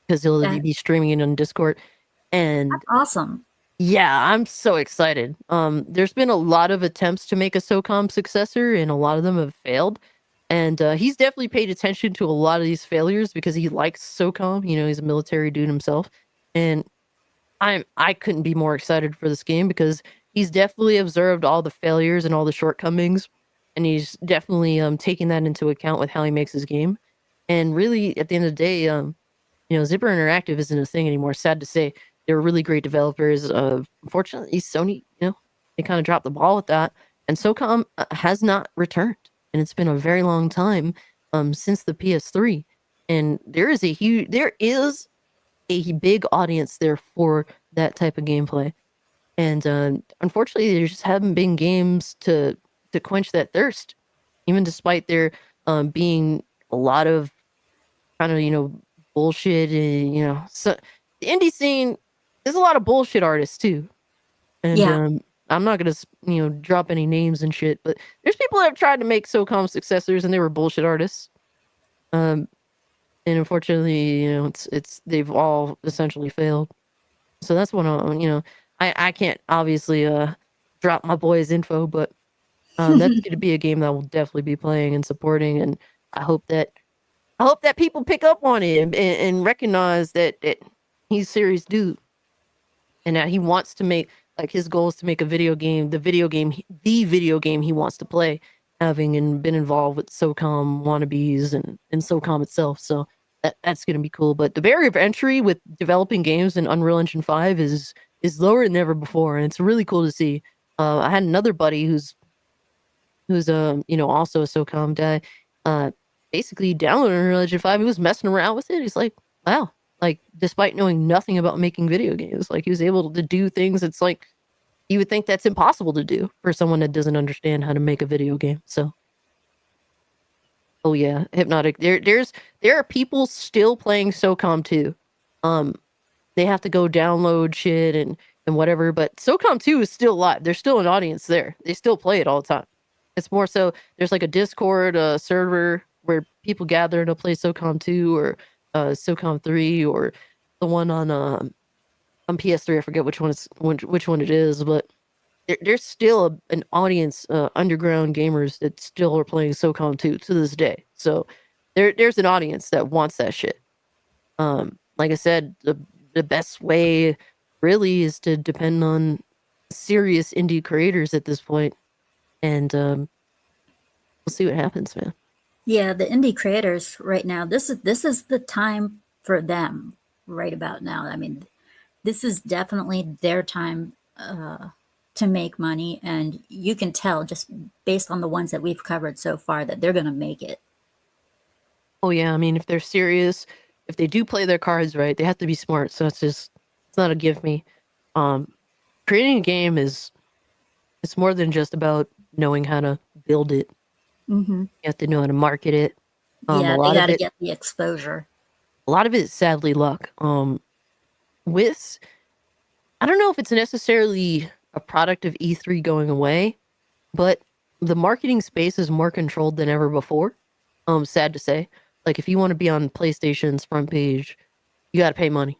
because he'll That, be streaming it on Discord. And that's awesome. yeah, I'm so excited. There's been a lot of attempts to make a SOCOM successor, and a lot of them have failed. And he's definitely paid attention to a lot of these failures because he likes SOCOM. He's a military dude himself, and I couldn't be more excited for this game because he's definitely observed all the failures and all the shortcomings and he's definitely taking that into account with how he makes his game. And really, at the end of the day, Zipper Interactive isn't a thing anymore. Sad to say, they were really great developers. Unfortunately, Sony, they kind of dropped the ball with that, and SOCOM has not returned, and it's been a very long time since the PS3. And there is a big audience there for that type of gameplay. And unfortunately, there just haven't been games to quench that thirst, even despite there being a lot of kind of bullshit. And so the indie scene, there's a lot of bullshit artists too. And Yeah. I'm not gonna drop any names and shit, but there's people that have tried to make SOCOM successors, and they were bullshit artists. And unfortunately, it's they've all essentially failed. So that's one of I can't obviously drop my boy's info, but that's going to be a game that I will definitely be playing and supporting, and I hope that people pick up on it and recognize that he's a serious dude, and that he wants to make, like, his goal is to make a video game, the video game he wants to play, having and been involved with SOCOM wannabes and SOCOM itself. So that's going to be cool. But the barrier of entry with developing games in Unreal Engine 5 is lower than ever before, and it's really cool to see. I had another buddy who's also a SOCOM guy. Basically downloaded Unreal Engine 5. He was messing around with it. He's like, wow, like, despite knowing nothing about making video games, like, he was able to do things it's like you would think that's impossible to do for someone that doesn't understand how to make a video game. So, oh yeah, Hypnotic. There are people still playing SOCOM 2. They have to go download shit and whatever, but SOCOM 2 is still live. There's still an audience there. They still play it all the time. It's more so there's like a Discord server where people gather to play SOCOM 2 or SOCOM 3 or the one on PS3. I forget which one it is, but there's still an audience, underground gamers that still are playing SOCOM 2 to this day. So there's an audience that wants that shit. Like I said, the best way really is to depend on serious indie creators at this point, and we'll see what happens, man. Yeah, the indie creators right now, this is the time for them right about now. I mean, this is definitely their time to make money, and you can tell just based on the ones that we've covered so far that they're going to make it. Oh yeah, I mean, if they're serious, if they do play their cards right, they have to be smart. So it's not a give me. Creating a game it's more than just about knowing how to build it. Mm-hmm. You have to know how to market it. Yeah, they got to get the exposure. A lot of it is sadly luck. With, I don't know if it's necessarily a product of E3 going away, but the marketing space is more controlled than ever before. Sad to say. Like, if you want to be on PlayStation's front page, you got to pay money.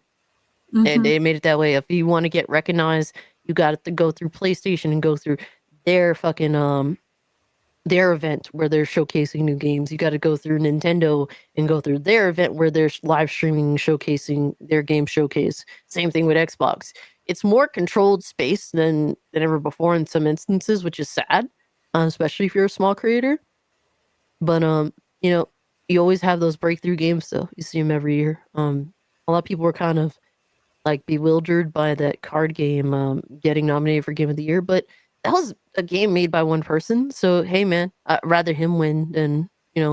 Mm-hmm. And they made it that way. If you want to get recognized, you got to go through PlayStation and go through their fucking their event where they're showcasing new games. You got to go through Nintendo and go through their event where they're live streaming, showcasing their game showcase. Same thing with Xbox. It's more controlled space than ever before in some instances, which is sad, especially if you're a small creator. But you always have those breakthrough games, though. You see them every year. A lot of people were kind of like bewildered by that card game getting nominated for Game of the Year, but that was a game made by one person. So hey, man, I'd rather him win than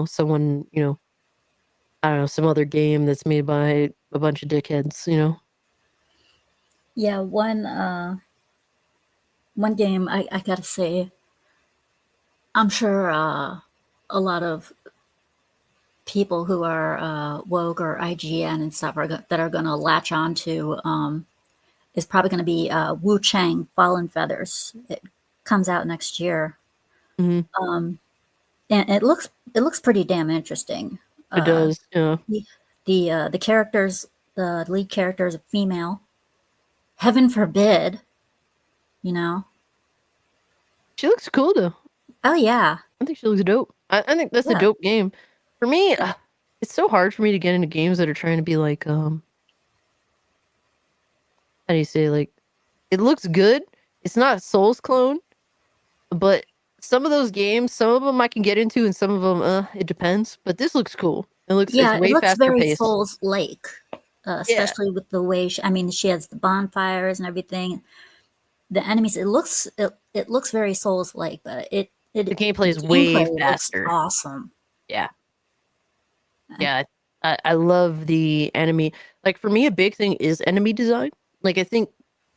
someone I don't know, some other game that's made by a bunch of dickheads. Yeah, one game I gotta say, I'm sure a lot of people who are woke or IGN and stuff that are going to latch on to is probably going to be Wu Chang Fallen Feathers. It comes out next year, Mhm. And it looks pretty damn interesting. It does, yeah. The characters, the lead character is a female. Heaven forbid, She looks cool though. Oh yeah, I think she looks dope. I think that's a dope game. For me, it's so hard for me to get into games that are trying to be like, how do you say, like, it looks good. It's not a Souls clone, but some of those games, some of them I can get into, and some of them, it depends. But this looks cool. It's Yeah, it way looks faster very paced. Souls-like, Yeah, especially with the way I mean, she has the bonfires and everything. The enemies, it looks very Souls-like, but the it gameplay the is way gameplay looks faster. awesome. Yeah, Uh, yeah. I love the enemy. Like for me, a big thing is enemy design. Like I think,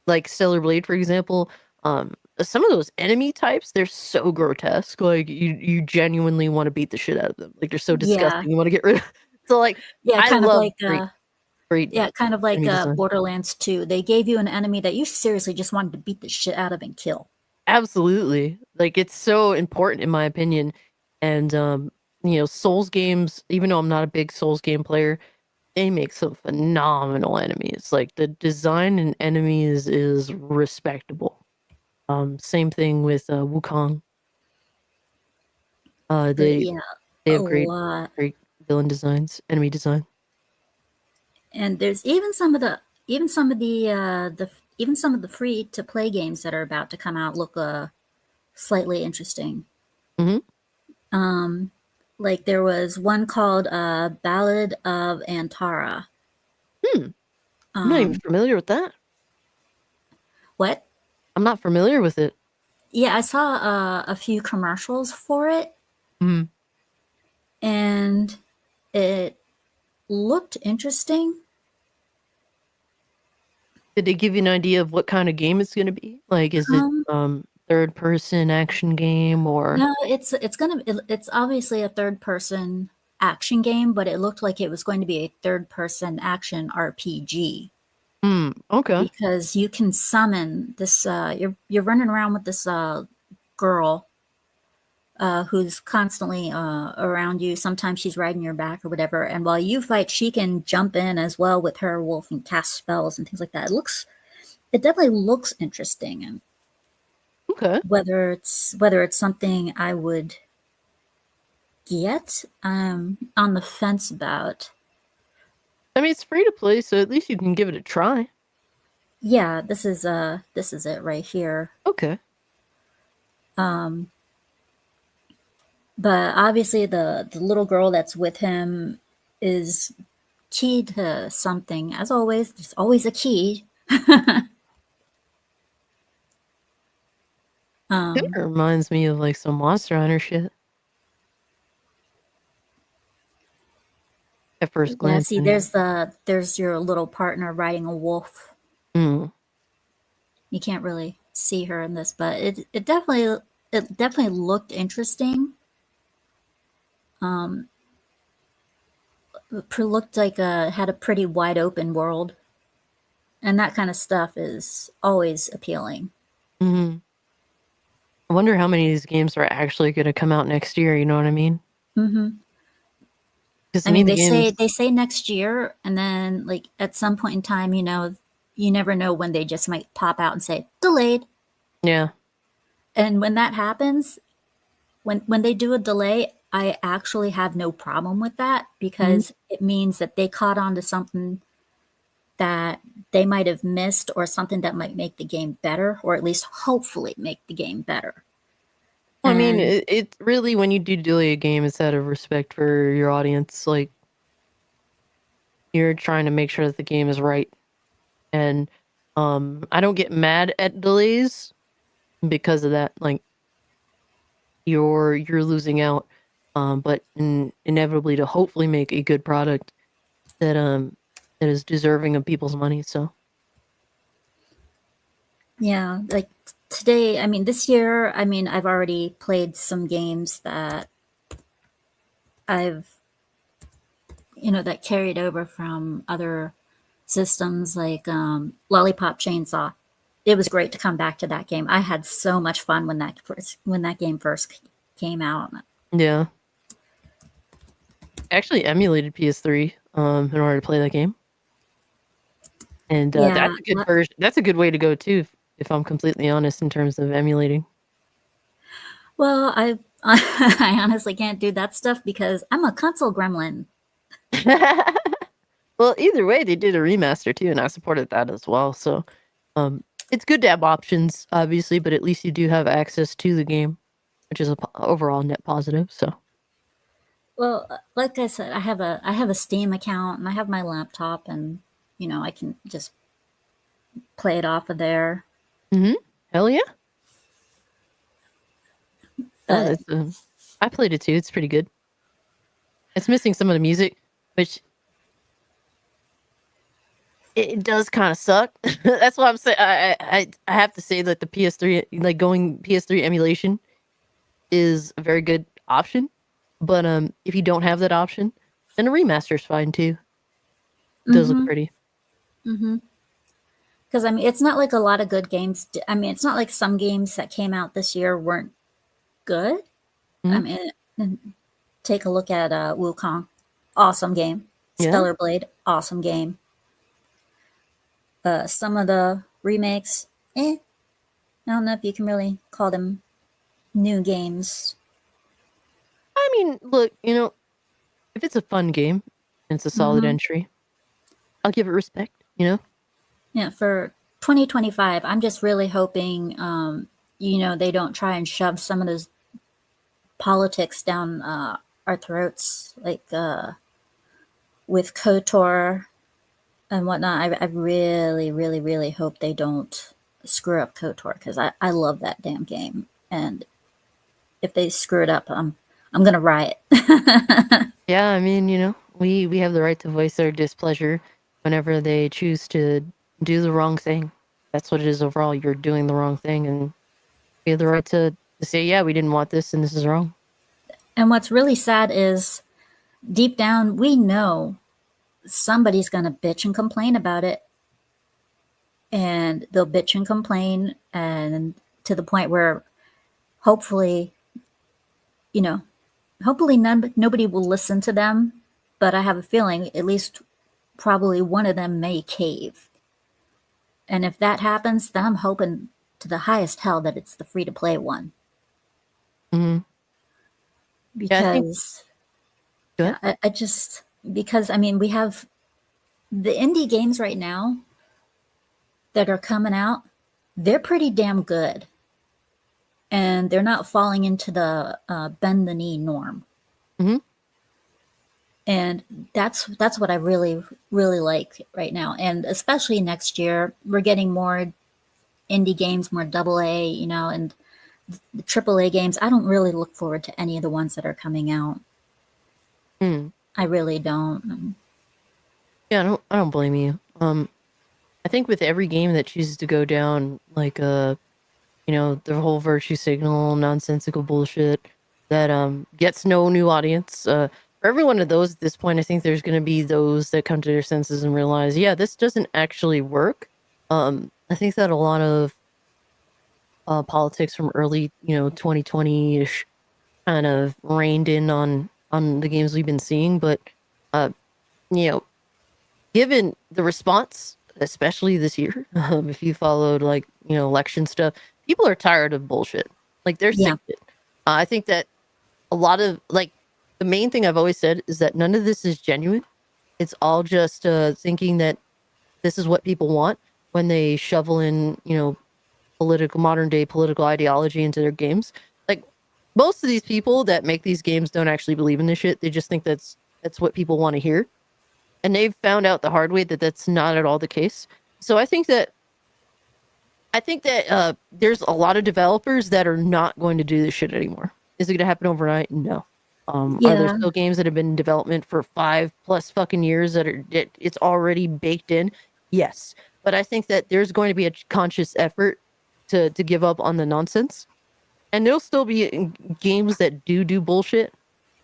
like Stellar Blade, for example. Some of those enemy types, they're so grotesque. Like you genuinely want to beat the shit out of them. Like they're so yeah, disgusting. You want to get rid of. So like, yeah, I kind of love like great yeah, kind of like enemy design. Borderlands 2. They gave you an enemy that you seriously just wanted to beat the shit out of and kill. Absolutely. Like, it's so important in my opinion, and, Souls games, even though I'm not a big Souls game player, they make some phenomenal enemies. Like, the design in enemies is respectable. Same thing with, Wukong. Uh, But they yeah, they a have lot. great villain designs, enemy design. And there's even some of the even some of the free to play games that are about to come out look slightly interesting. Mhm. Um, like there was one called Ballad of Antara. Hmm, I'm not even Um, familiar with that. what? I'm not familiar with it. Yeah, I saw a few commercials for it, Mhm. and it looked interesting. Did they give you an idea of what kinda game it's gonna be? Like, is it, Um, third person action game or no, it's obviously a third person action game, but it looked like it was going to be a third person action RPG okay. because you can summon this. You're running around with this girl who's constantly around you. Sometimes she's riding your back or whatever. And while you fight, she can jump in as well with her wolf and cast spells and things like that. It definitely looks interesting. And Okay. whether it's something I would get, on the fence about. I mean, it's free to play, so at least you can give it a try. Yeah, this is it right here. Okay. Um, but obviously the little girl that's with him is key to something. As always, there's always a key. Kinda um, reminds me of, like, some Monster Hunter shit at first yeah, glance, see, anyway. there's your little partner riding a wolf. Mm. You can't really see her in this, but it definitely looked interesting. Um, looked like had a pretty wide open world, and that kind of stuff is always appealing. Mhm. I wonder how many of these games are actually gonna come out next year, you know what I mean? Hmm. 'Cause to I me, mean, the games they say next year, and then like at some point in time, you never know when they just might pop out and say delayed. yeah. And when that happens, when they do a delay, I actually have no problem with that Mhm. because it means that they caught on to something that they might have missed or something that might make the game better, or at least hopefully make the game better. Well, I mean, And it really when you do delay a game, it's out of respect for your audience, like, you're trying to make sure that the game is right, and, I don't get mad at delays because of that, like you're losing out, but inevitably to hopefully make a good product that that is deserving of people's money. So yeah, like today, I mean, this year, I mean, I've already played some games that I've that carried over from other systems like Lollipop Chainsaw. It was great to come back to that game. I had so much fun when that game first came out. yeah, I actually emulated PS3 in order to play that game, and Yeah, that's a good version. That's a good way to go too, if I'm completely honest in terms of emulating. well, I I honestly can't do that stuff because I'm a console gremlin. Well, either way, they did a remaster too, and I supported that as well. So um, it's good to have options, obviously, but at least you do have access to the game. which is a overall net positive. So Well, like I said, I have a Steam account and I have my laptop, and I can just play it off of there. hell yeah. But That's, I played it too. It's pretty good. It's missing some of the music, which it does kind of suck. That's what I'm saying. I have to say that the PS3, like going PS3 emulation, is a very good option. But if you don't have that option, then a remaster is fine too. It does look pretty. because I mean, it's not like a lot of good games. I mean, it's not like some games that came out this year weren't good. I Mhm. mean, take a look at Wukong, awesome game. Yeah. Stellar Blade, awesome game. Some of the remakes, I don't know if you can really call them new games. I mean, look, if it's a fun game and it's a solid entry, I'll give it respect. Yeah, for 2025, I'm just really hoping, they don't try and shove some of those politics down our throats, like with KOTOR and whatnot. I really, really, really hope they don't screw up KOTOR because I love that damn game. And if they screw it up, I'm gonna riot. Yeah, I mean, we have the right to voice our displeasure whenever they choose to do the wrong thing. That's what it is overall. You're doing the wrong thing, and we have the right to say, yeah, we didn't want this, and this is wrong. And what's really sad is deep down we know somebody's gonna bitch and complain about it, and they'll bitch and complain, and to the point where hopefully, you know, hopefully nobody will listen to them. But I have a feeling at least probably one of them may cave. And if that happens, then I'm hoping to the highest hell that it's the free to play one. hmm Yeah, I think. Because, Go yeah, ahead. I just, because I mean, we have the indie games right now that are coming out, they're pretty damn good. And they're not falling into the bend the knee norm. hmm And that's what I really really like right now. And especially next year, we're getting more indie games, more double A, and the triple A games. I don't really look forward to any of the ones that are coming out. Mm. I really don't. Yeah, I don't blame you. I think with every game that chooses to go down like the whole virtue signal nonsensical bullshit that gets no new audience. For every one of those at this point, I think there's going to be those that come to their senses and realize, yeah, this doesn't actually work. I think that a lot of politics from early 2020ish kind of reined in on the games we've been seeing, but uh, you know given the response, especially this year, if you followed like election stuff, people are tired of bullshit. Like they're sick Yeah, of it. I think that a lot of like the main thing I've always said is that none of this is genuine. It's all just thinking that this is what people want when they shovel in political modern day political ideology into their games. Like most of these people that make these games don't actually believe in this shit. They just think that's what people want to hear, and they've found out the hard way that that's not at all the case. So I think that there's a lot of developers that are not going to do this shit anymore. Is it going to happen overnight? No. Are there yeah, still games that have been in development for 5+ fucking years that it's already baked in? Yes, but I think that there's going to be a conscious effort to give up on the nonsense, and there'll still be games that do bullshit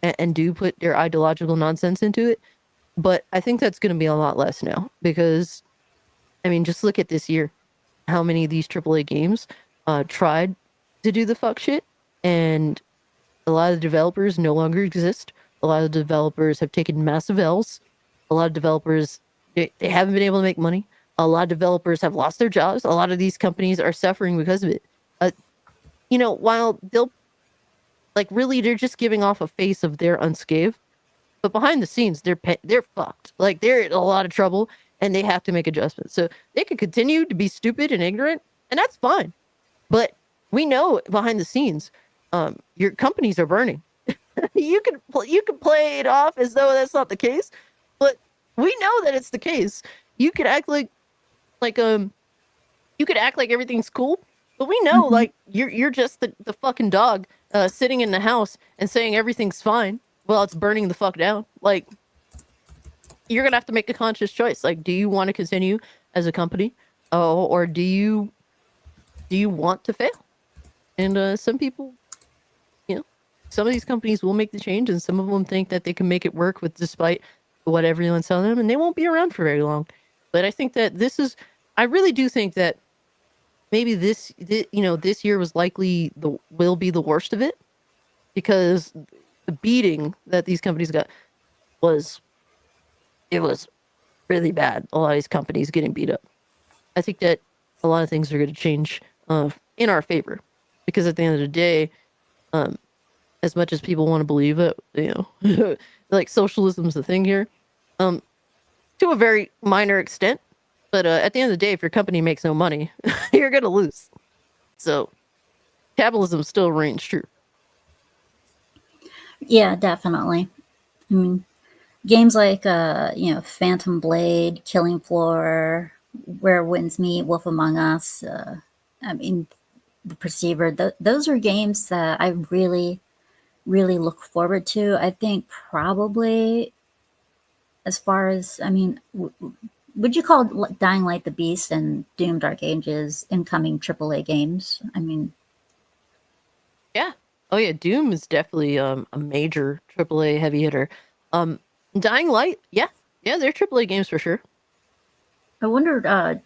and do put their ideological nonsense into it. But I think that's going to be a lot less now because, I mean, just look at this year. How many of these AAA games tried to do the fuck shit, and a lot of the developers no longer exist. A lot of the developers have taken massive L's. A lot of developers they haven't been able to make money. A lot of developers have lost their jobs. A lot of these companies are suffering because of it. Uh, while they'll like really they're just giving off a face of they're unscathed, but behind the scenes they're fucked. Like they're in a lot of trouble and they have to make adjustments. So they could continue to be stupid and ignorant, and that's fine. But we know behind the scenes your companies are burning. You can play it off as though that's not the case, but we know that it's the case. You could act like you could act like everything's cool, but we know Mhm. like you're just the fucking dog sitting in the house and saying everything's fine while it's burning the fuck down. Like you're gonna have to make a conscious choice. Like, do you want to continue as a company, or do you want to fail? And some people, you know, some of these companies will make the change, and some of them think that they can make it work with despite what everyone's telling them, and they won't be around for very long. But I think that I really do think that maybe this year was likely will be the worst of it because the beating that these companies got was it was really bad. A lot of these companies getting beat up. I think that a lot of things are going to change in our favor because at the end of the day, um, as much as people want to believe it, like socialism's the thing here, um, to a very minor extent. But at the end of the day, if your company makes no money, you're going to lose. So capitalism still reigns true. Yeah, definitely. I mean, games like Phantom Blade, Killing Floor, Where Winds Meet, Wolf Among Us. I mean, The Perceiver. Those are games that I really, really look forward to. I think probably as far as would you call Dying Light the Beast and Doom Dark Ages incoming AAA games? I mean, Yeah. Oh yeah, Doom is definitely a major AAA heavy hitter. Um, Dying Light, yeah, yeah, they're AAA games for sure. I wondered. I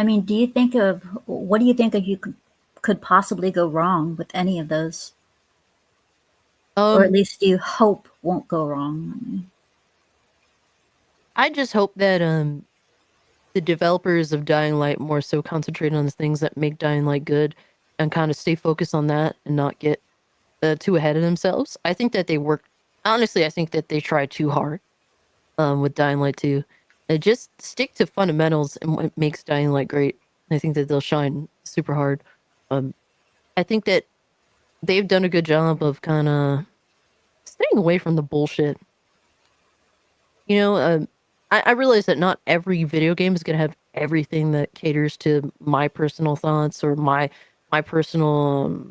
mean, do you think of what do you think of you could possibly go wrong with any of those, or at Um, least you hope won't go wrong? I just hope that the developers of Dying Light more so concentrate on the things that make Dying Light good and kind of stay focused on that and not get too ahead of themselves. I think that they work honestly, I think that they try too hard with Dying Light 2. Just stick to fundamentals and what makes Dying Light great. I think that they'll shine super hard. Um, I think that they've done a good job of kind of staying away from the bullshit. You know, I realize that not every video game is going to have everything that caters to my personal thoughts or my personal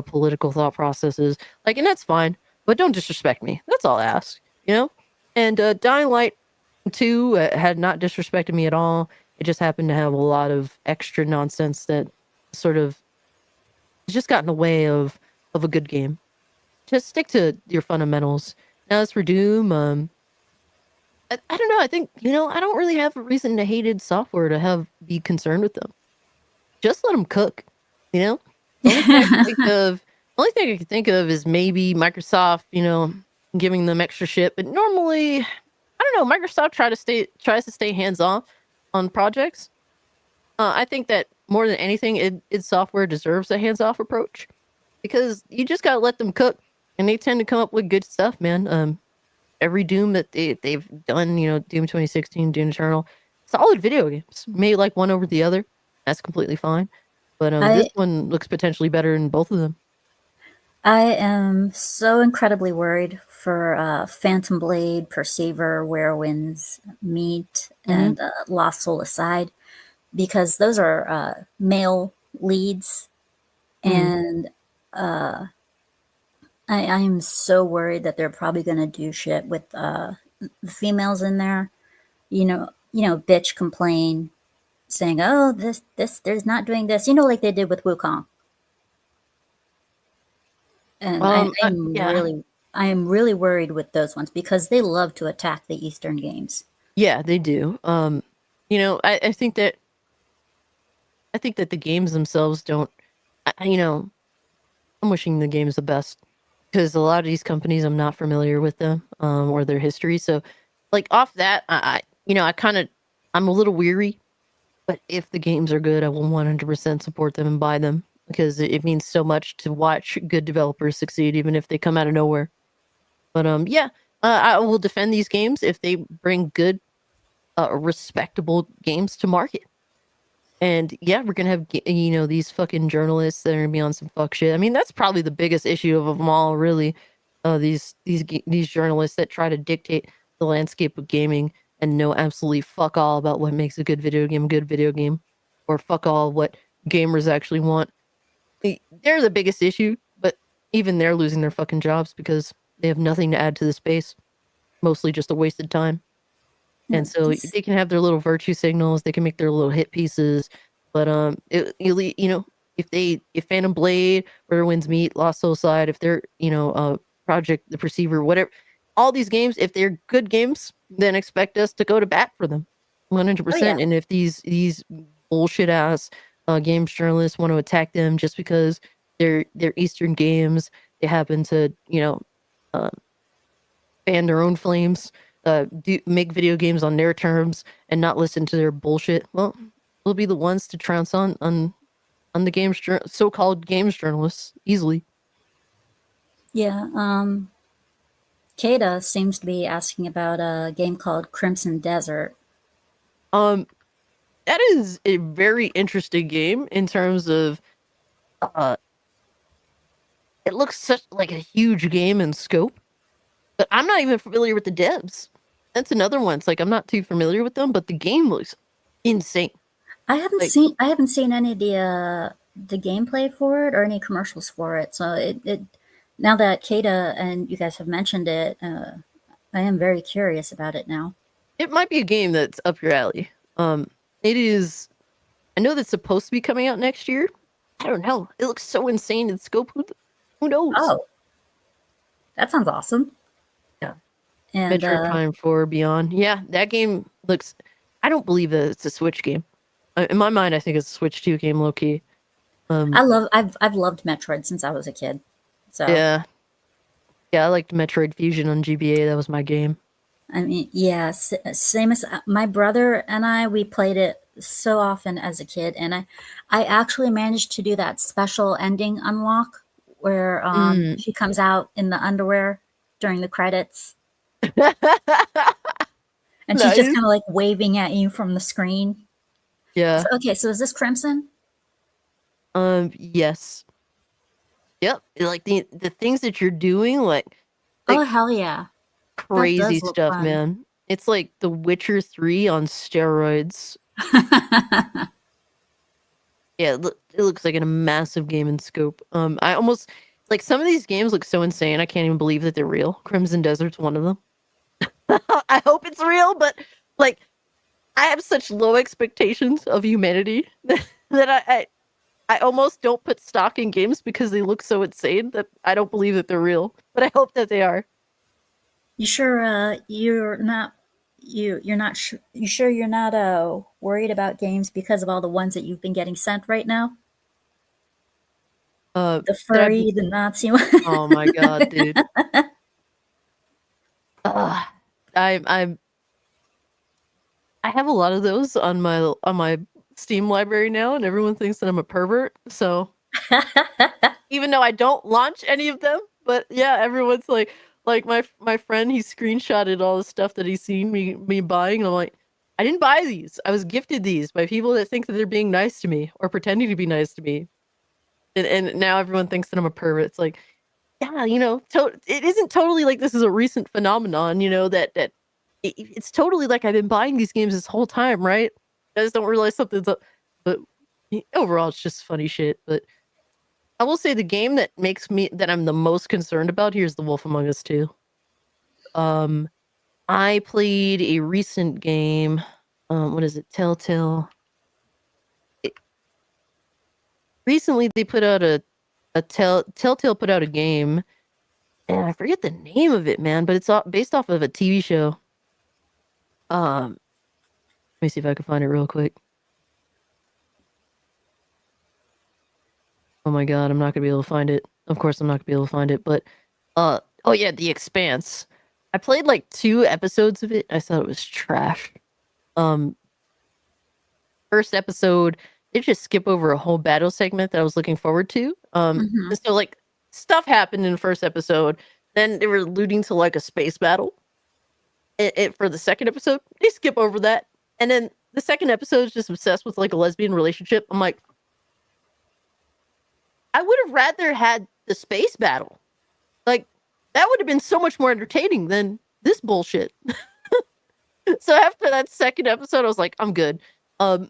political thought processes. Like, and that's fine, but don't disrespect me. That's all I ask. You know, and Dying Light 2 had not disrespected me at all. It just happened to have a lot of extra nonsense that sort of just got in the way of a good game. Just stick to your fundamentals. Now, as for Doom, I don't know. I think I don't really have a reason to hated software to be concerned with them. Just let them cook. You know, the only thing I can think of, the only thing I can think of is maybe Microsoft. Giving them extra shit. But normally, I don't know. Microsoft tries to stay hands off on projects. I think that more than anything, its software deserves a hands off approach because you just gotta let them cook, and they tend to come up with good stuff, man. Every Doom that they've done, Doom 2016, Doom Eternal, solid video games. May like one over the other. That's completely fine. But this I one looks potentially better in both of them. I am so incredibly worried for Phantom Blade, Perceiver, Where Winds Meet, Hmm. and Lost Soul Aside, because those are male leads, Hmm. and I am so worried that they're probably going to do shit with the females in there. Bitch complain, saying, "Oh, this, there's not doing this," like they did with Wukong. And Yeah, I am really worried with those ones because they love to attack the Eastern games. yeah, they do. I think that the games themselves don't. I'm wishing the games the best because a lot of these companies I'm not familiar with them or their history. So, like off that, I kind of I'm a little weary. But if the games are good, I will 100% support them and buy them because it means so much to watch good developers succeed, even if they come out of nowhere. But yeah, I will defend these games if they bring good, respectable games to market. And yeah, we're gonna have these fucking journalists that are gonna be on some fuck shit. I mean, that's probably the biggest issue of them all, really. These journalists that try to dictate the landscape of gaming and know absolutely fuck all about what makes a good video game, or fuck all what gamers actually want. They're the biggest issue, but even they're losing their fucking jobs because they have nothing to add to the space. Mostly just a wasted time. Yeah, And so they can have their little virtue signals, they can make their little hit pieces, but if Phantom Blade, Where Winds Meet, Lost Soul Side, if they're Project the Perceiver, whatever, all these games, if they're good games, then expect us to go to bat for them, 100%. yeah. And if these bullshit ass games journalists want to attack them just because they're Eastern games, they happen to uh, fan their own flames, make video games on their terms, and not listen to their bullshit. Well, we'll be the ones to trounce on the so-called games journalists easily. Yeah. Kata seems to be asking about a game called Crimson Desert. That is a very interesting game in terms of it looks such like a huge game in scope, but I'm not even familiar with the devs. That's another one. It's like I'm not too familiar with them, but the game looks insane. I haven't Like, seen any of the gameplay for it or any commercials for it. So it now that Kata and you guys have mentioned it, I am very curious about it now. it might be a game that's up your alley. It is. I know that's supposed to be coming out next year. I don't know. It looks so insane in scope. Who knows? Oh, that sounds awesome. Yeah. And Metroid Prime 4 Beyond. Yeah, that game looks. I don't believe that it's a Switch game. In my mind, I think it's a Switch 2 game, low key. I've loved Metroid since I was a kid. So Yeah, I liked Metroid Fusion on GBA. That was my game. I mean, yeah, same as my brother and I. We played it so often as a kid, and I actually managed to do that special ending unlock where she comes out in the underwear during the credits, and she's just Nice. kind of like waving at you from the screen. Yeah. So, okay, so is this Crimson? Yes. Yep. Like the things that you're doing, Oh like hell yeah, that crazy does look stuff, fun. man. It's like The Witcher 3 on steroids. Yeah, it looks like a massive game in scope. I almost like some of these games look so insane. I can't even believe that they're real. Crimson Desert's one of them. I hope it's real, but like I have such low expectations of humanity that I almost don't put stock in games because they look so insane that I don't believe that they're real. But I hope that they are. You sure you're not you sure you're not worried about games because of all the ones that you've been getting sent right now? The That I've furry, the Nazi one. oh my god, dude. Uh, I'm I have a lot of those on my Steam library now, and everyone thinks that I'm a pervert. So even though I don't launch any of them, but yeah, everyone's like my friend, he screenshotted all the stuff that he's seen me buying, and I'm like, I didn't buy these. I was gifted these by people that think that they're being nice to me or pretending to be nice to me. And now everyone thinks that I'm a pervert. It's like, yeah, it isn't totally like this is a recent phenomenon, that it's totally like I've been buying these games this whole time, right? I just don't realize something's up. But overall, it's just funny shit. But I will say the game that I'm the most concerned about here is The Wolf Among Us 2. I played a recent game. What is it? Telltale. Recently, they put out Telltale put out a game, and I forget the name of it, man. But it's based off of a TV show. Let me see if I can find it real quick. Oh my god, I'm not gonna be able to find it. Of course, I'm not gonna be able to find it. But oh yeah, The Expanse. I played like 2 episodes of it. I thought it was trash. First episode, they just skip over a whole battle segment that I was looking forward to. Mhm. So like stuff happened in the first episode. Then they were alluding to like a space battle. For the second episode, they skip over that, and then the second episode is just obsessed with like a lesbian relationship. I'm like, I would have rather had the space battle. Like, that would have been so much more entertaining than this bullshit. So after that second episode, I was like, I'm good. But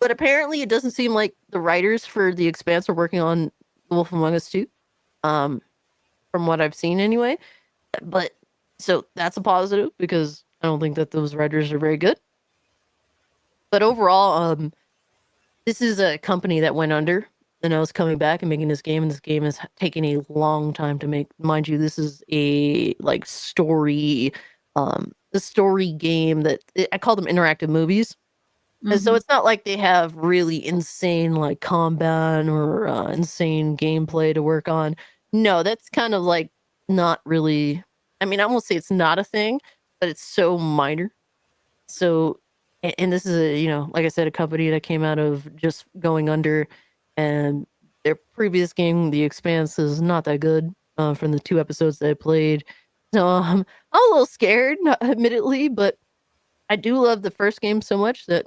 apparently it doesn't seem like the writers for The Expanse are working on Wolf Among Us 2. From what I've seen anyway. But so that's a positive because I don't think that those writers are very good. But overall, this is a company that went under and I was coming back and making this game, and this game has taken a long time to make. Mind you, this is a like story, the story game that I call them interactive movies. And so it's not like they have really insane like combat or insane gameplay to work on. No, that's kind of like not really. I mean, I won't say it's not a thing, but it's so minor. So, and this is a, like I said, a company that came out of just going under, and their previous game, The Expanse, is not that good from the 2 episodes that I played. So I'm a little scared, admittedly, but I do love the first game so much that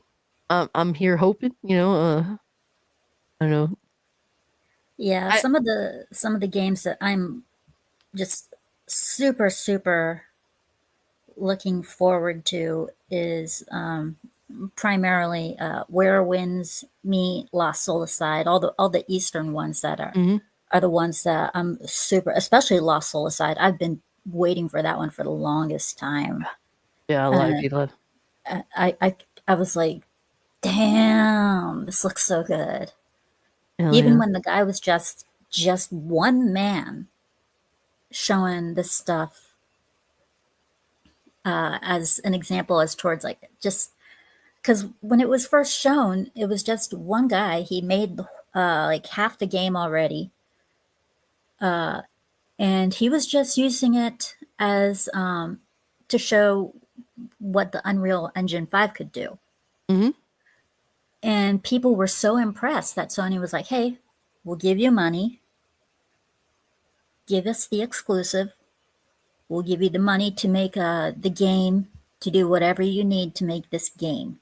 I'm here hoping, I don't know. Yeah, some of the games that I'm just super looking forward to is primarily Where Winds meet Lost Soulside, all the Eastern ones that are the ones that I'm super, especially Lost Soulside. I've been waiting for that one for the longest time. Yeah, a lot of people have. I was like, damn, this looks so good. Hell Even yeah. when the guy was just one man showing this stuff as an example, as towards like just because when it was first shown, it was just one guy. He made like half the game already, and he was just using it as to show what the Unreal Engine 5 could do. Mm-hmm. And people were so impressed that Sony was like, hey, we'll give you money. Give us the exclusive. We'll give you the money to make the game, to do whatever you need to make this game.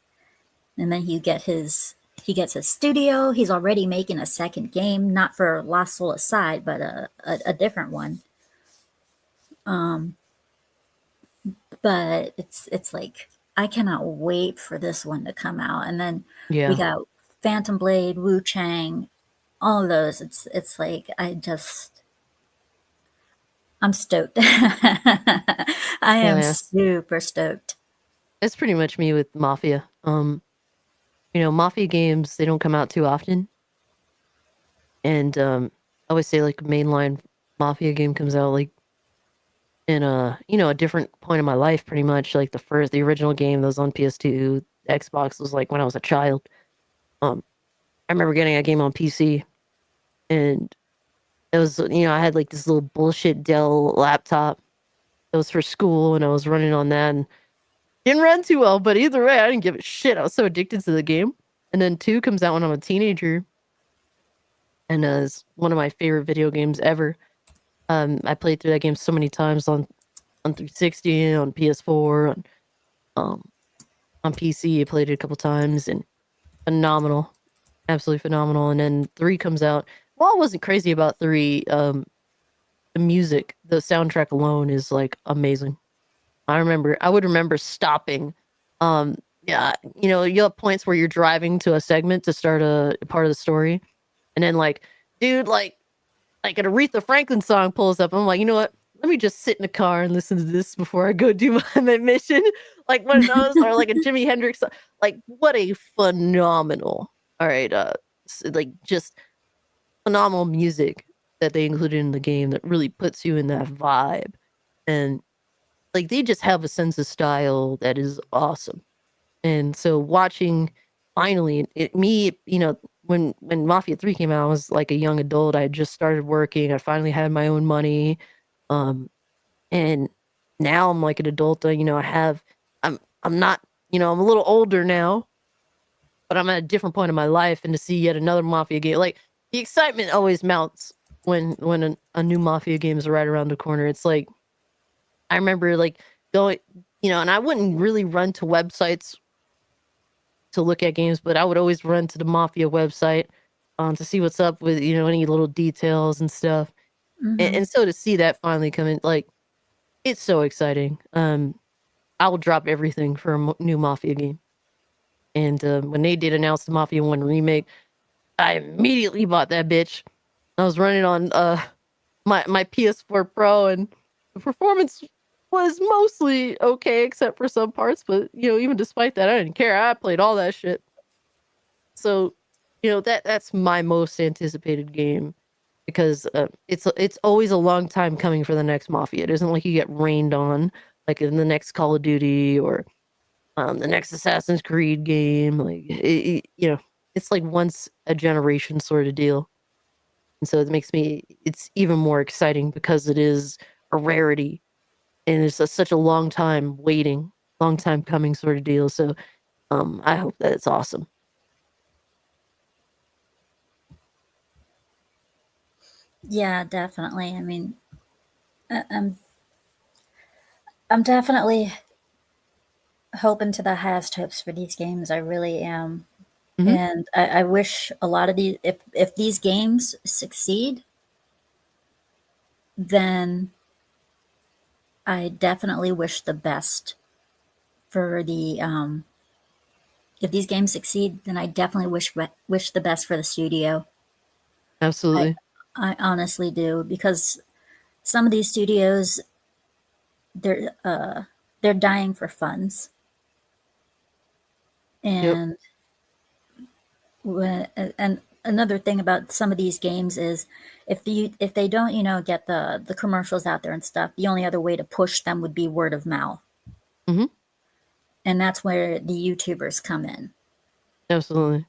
And then he gets his studio. He's already making a second game, not for Lost Soulside, but a different one. But it's like, I cannot wait for this one to come out. And then we got Phantom Blade, Wu Chang, all of those. It's like I'm stoked. I am super stoked. It's pretty much me with Mafia. Mafia games, they don't come out too often. And I always say like a mainline Mafia game comes out like in a different point of my life, pretty much. Like the original game that was on PS2, Xbox was like when I was a child. I remember getting a game on PC, and it was, I had like this little bullshit Dell laptop. It was for school, and I was running on that, and didn't run too well. But either way, I didn't give a shit. I was so addicted to the game. And then 2 comes out when I'm a teenager, and it's one of my favorite video games ever. I played through that game so many times on 360, on PS4, on PC. I played it a couple times, and phenomenal, absolutely phenomenal. And then 3 comes out. Well, I wasn't crazy about 3. The music, the soundtrack alone is like amazing. I would remember stopping. Yeah, you have points where you're driving to a segment to start a part of the story, and then like, dude, like an Aretha Franklin song pulls up. I'm like, you know what? Let me just sit in the car and listen to this before I go do my mission. Like one of those, or like a Jimi Hendrix. Like, what a phenomenal! All right, like just phenomenal music that they included in the game that really puts you in that vibe, and like they just have a sense of style that is awesome. And so watching finally when Mafia 3 came out, I was like a young adult. I had just started working. I finally had my own money. And now I'm like an adult. I'm not, I'm a little older now, but I'm at a different point in my life, and to see yet another Mafia game, like the excitement always mounts when a new Mafia game is right around the corner. It's like, I remember like going, and I wouldn't really run to websites to look at games, but I would always run to the Mafia website to see what's up with any little details and stuff. Hmm. And so to see that finally come in, like it's so exciting. I will drop everything for a new Mafia game. And when they did announce the Mafia 1 remake, I immediately bought that bitch. I was running on my PS4 Pro, and the performance was mostly okay, except for some parts. But even despite that, I didn't care. I played all that shit. So, that's my most anticipated game because it's always a long time coming for the next Mafia. It isn't like you get rained on like in the next Call of Duty or the next Assassin's Creed game. Like it's like once a generation sort of deal. And so it's even more exciting because it is a rarity and it's such a long time waiting, long time coming sort of deal. So I hope that it's awesome. Yeah, definitely. I mean, I'm definitely hoping to the highest hopes for these games. I really am. Hmm. And I wish a lot of these, if these games succeed, then I definitely wish the best for the. If these games succeed, then I definitely wish the best for the studio. I Absolutely. I honestly do because some of these studios they're uh, they're dying for funds, Yep. and and another thing about some of these games is if they don't get the commercials out there and stuff, the only other way to push them would be word of mouth, Hmm. and that's where the YouTubers come in. Absolutely.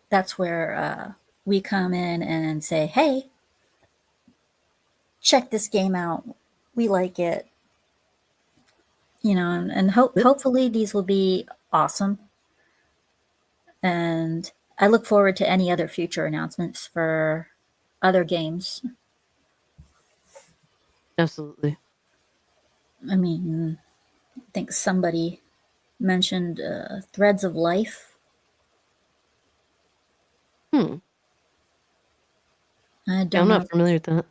That's where we come in and say, hey, check this game out, we like it, and Yep. hopefully these will be awesome. And I look forward to any other future announcements for other games. Absolutely. I mean, I think somebody mentioned Threads of Life. Hmm. I Yeah, don't I'm know. not familiar with that,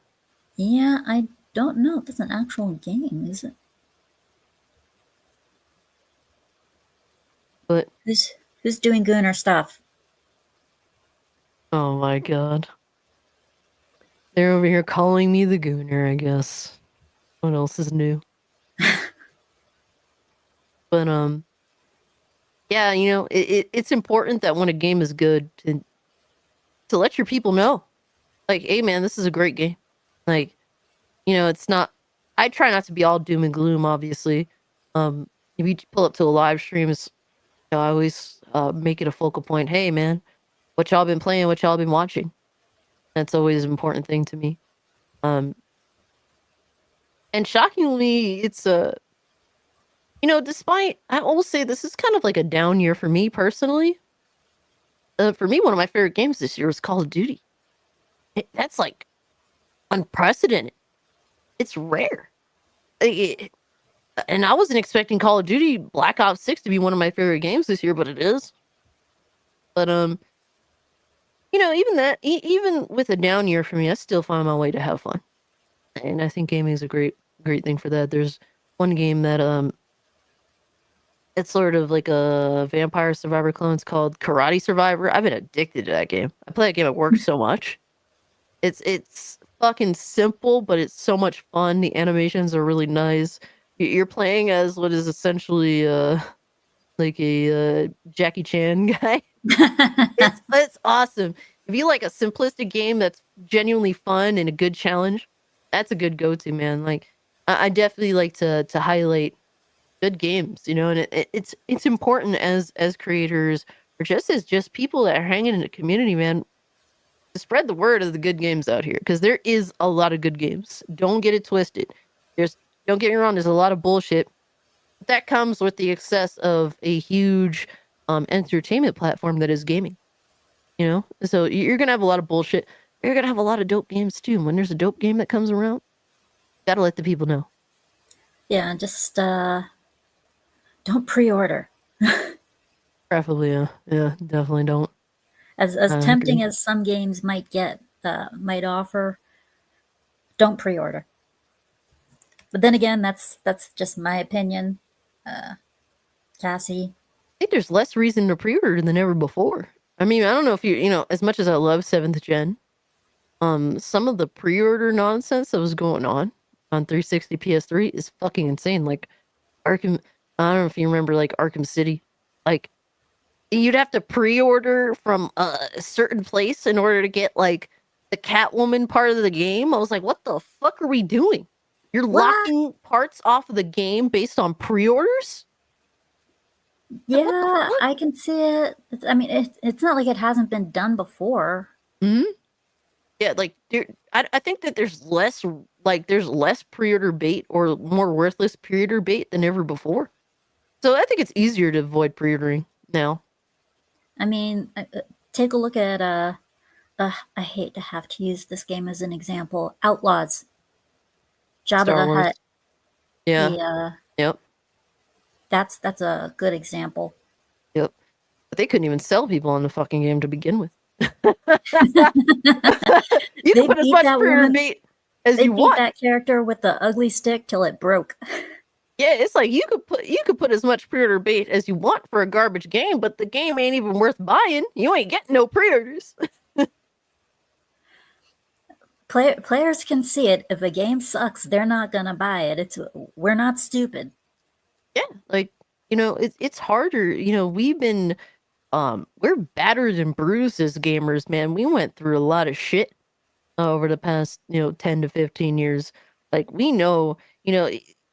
Yeah, I don't know if it's an actual game, is it? but Who's who's doing Gooner stuff? oh my god, they're over here calling me the Gooner. I guess what else is new? But yeah, it's important that when a game is good to let your people know, like, hey man, this is a great game. Like, it's not. I try not to be all doom and gloom. Obviously, if you pull up to a live stream, I always make it a focal point. Hey man, what y'all been playing? What y'all been watching? That's always an important thing to me. Um, and shockingly, it's despite I will say this is kind of like a down year for me personally. For me, one of my favorite games this year was Call of Duty. That's like unprecedented. It's rare. It- and I wasn't expecting Call of Duty Black Ops 6 to be one of my favorite games this year, but it is. But even that, even with a down year for me, I still find my way to have fun. And I think gaming is a great thing for that. There's one game that it's sort of like a Vampire Survivor clone. It's called Karate Survivor. I've been addicted to that game. I play that game at work so much. It's fucking simple, but it's so much fun. The animations are really nice. You're playing as what is essentially like a Jackie Chan guy. It's awesome. If you like a simplistic game that's genuinely fun and a good challenge, that's a good go-to, man. Like I definitely like to highlight good games, and it's important as creators or just people that are hanging in the community, man, to spread the word of the good games out here because there is a lot of good games. Don't get it twisted. There's Don't get me wrong. There's a lot of bullshit that comes with the excess of a huge entertainment platform that is gaming. So you're gonna have a lot of bullshit. You're gonna have a lot of dope games too. When there's a dope game that comes around, gotta let the people know. Yeah, just don't pre-order. Preferably, yeah, definitely don't. As I tempting agree. as some games might offer, don't pre-order. But then again, that's just my opinion. Cassie. I think there's less reason to pre-order than ever before. I mean, I don't know if you know, as much as I love 7th gen, some of the pre-order nonsense that was going on 360 PS3 is fucking insane. Like Arkham, I don't know if you remember like Arkham City. Like you'd have to pre-order from a certain place in order to get like the Catwoman part of the game. I was like, what the fuck are we doing? You're What? locking parts off of the game based on pre-orders? Like, what the Yeah, fuck? I can see it. I mean, it's not like it hasn't been done before. Mhm. Yeah, like I think that there's less pre-order bait or more worthless pre-order bait than ever before. So I think it's easier to avoid pre-ordering now. I mean, take a look at I hate to have to use this game as an example. Outlaws, Jabba Star the Wars. Hutt. Yeah. The Yep. that's a good example. Yep. But they couldn't even sell people on the fucking game to begin with. You can They put as beat much that pre-order woman. bait as They you beat want. that character with the ugly stick till it broke. Yeah, it's like you could put as much pre-order bait as you want for a garbage game, but the game ain't even worth buying. You ain't getting no pre-orders. Players can see it. If a game sucks, they're not gonna buy it. We're not stupid. Yeah, like it's harder. We're battered and bruised as gamers, man. We went through a lot of shit over the past 10 to 15 years. Like we know,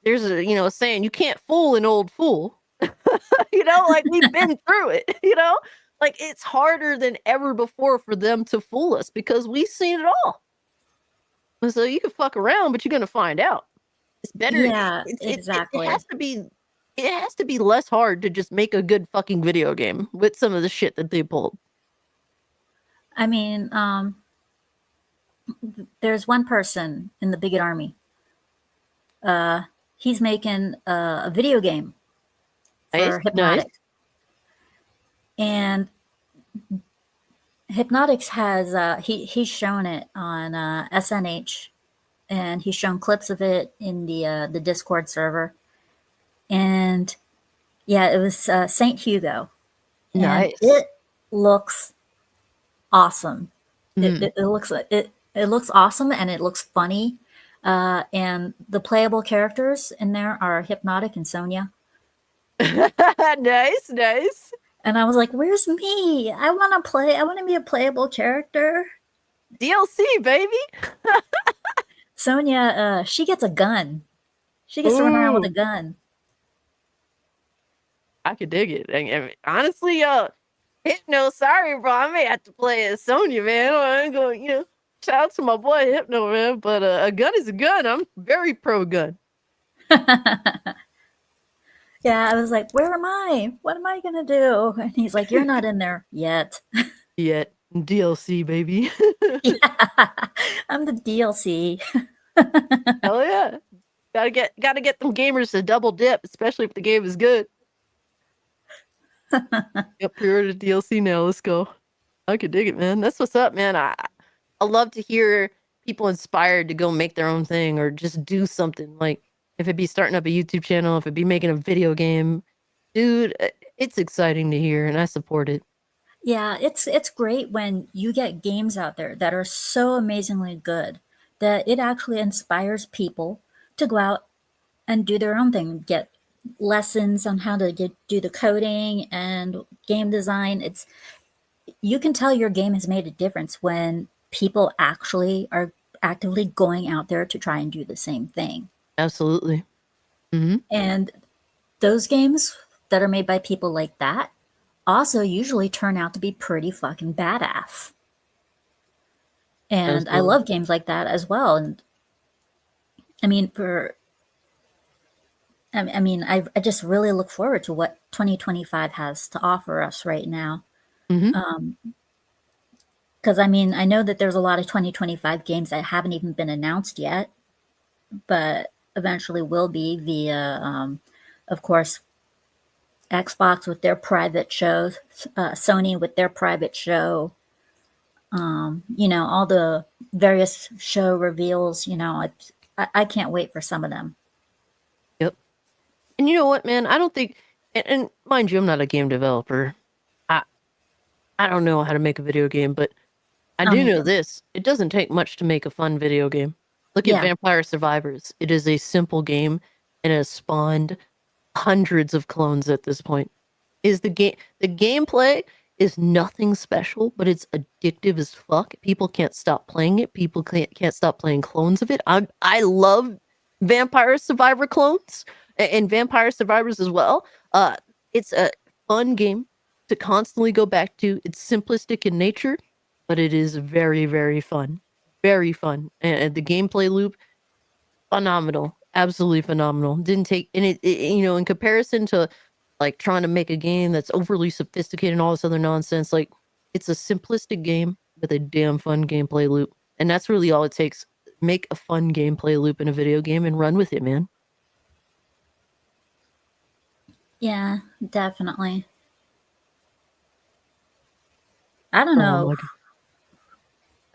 there's a saying, you can't fool an old fool. Like we've been through it. Like it's harder than ever before for them to fool us because we've seen it all. And so you can fuck around, but you're gonna find out. It's better. Yeah, It has exactly. to be. It has to be less hard to just make a good fucking video game with some of the shit that they pulled. I mean, there's one person in the Big Army. He's making a video game Nice, for nice. Hypnotic, and Hypnotics has he's shown it on SNH, and he's shown clips of it in the Discord server, and yeah, it was Saint Hugo, and Nice. it looks awesome. Mhm. It looks awesome, and it looks funny. And the playable characters in there are Hypnotic and Sonia. Nice, nice. And I was like, "Where's me? I want to play. I want to be a playable character." DLC, baby. Sonia, she gets a gun. She gets to run around with a Ooh, gun. I could dig it. And honestly, Hypno, sorry, bro. I may have to play as Sonya, man. I'm going, shout out to my boy Hypno, man. But a gun is a gun. I'm very pro gun. Yeah, I was like, "Where am I? What am I gonna do?" And he's like, "You're not in there yet." Yet DLC, baby. Yeah, I'm the DLC. Hell yeah. Gotta get them gamers to double dip, especially if the game is good. Yep, pre-order DLC now. Let's go. I could dig it, man. That's what's up, man. I love to hear people inspired to go make their own thing or just do something. Like if it be starting up a YouTube channel, if it be making a video game, dude, it's exciting to hear, and I support it. Yeah, it's great when you get games out there that are so amazingly good that it actually inspires people to go out and do their own thing, get lessons on how to do the coding and game design. It's you can tell your game has made a difference when people actually are actively going out there to try and do the same thing. Absolutely. Hmm. And those games that are made by people like that also usually turn out to be pretty fucking badass. And I Absolutely. love games like that as well. And I mean, I just really look forward to what 2025 has to offer us right now. Hmm. Because I mean, I know that there's a lot of 2025 games that haven't even been announced yet, but eventually will be via, of course, Xbox with their private shows, Sony with their private show. All the various show reveals. I can't wait for some of them. Yep. And you know what, man? I don't think, and mind you, I'm not a game developer. I I don't know how to make a video game, but I Oh, do me know too. this: it doesn't take much to make a fun video game. Look at Yeah, Vampire Survivors. It is a simple game, and it has spawned hundreds of clones at this point. Is the gameplay is nothing special, but it's addictive as fuck. People can't stop playing it. People can't stop playing clones of it. I love Vampire Survivor clones and Vampire Survivors as well. It's a fun game to constantly go back to. It's simplistic in nature, but it is very, very fun. Very fun. And the gameplay loop, phenomenal. Absolutely phenomenal. Didn't take and in comparison to like trying to make a game that's overly sophisticated and all this other nonsense, like it's a simplistic game with a damn fun gameplay loop. And that's really all it takes. Make a fun gameplay loop in a video game and run with it, man. yeah, definitely. I don't Oh know. my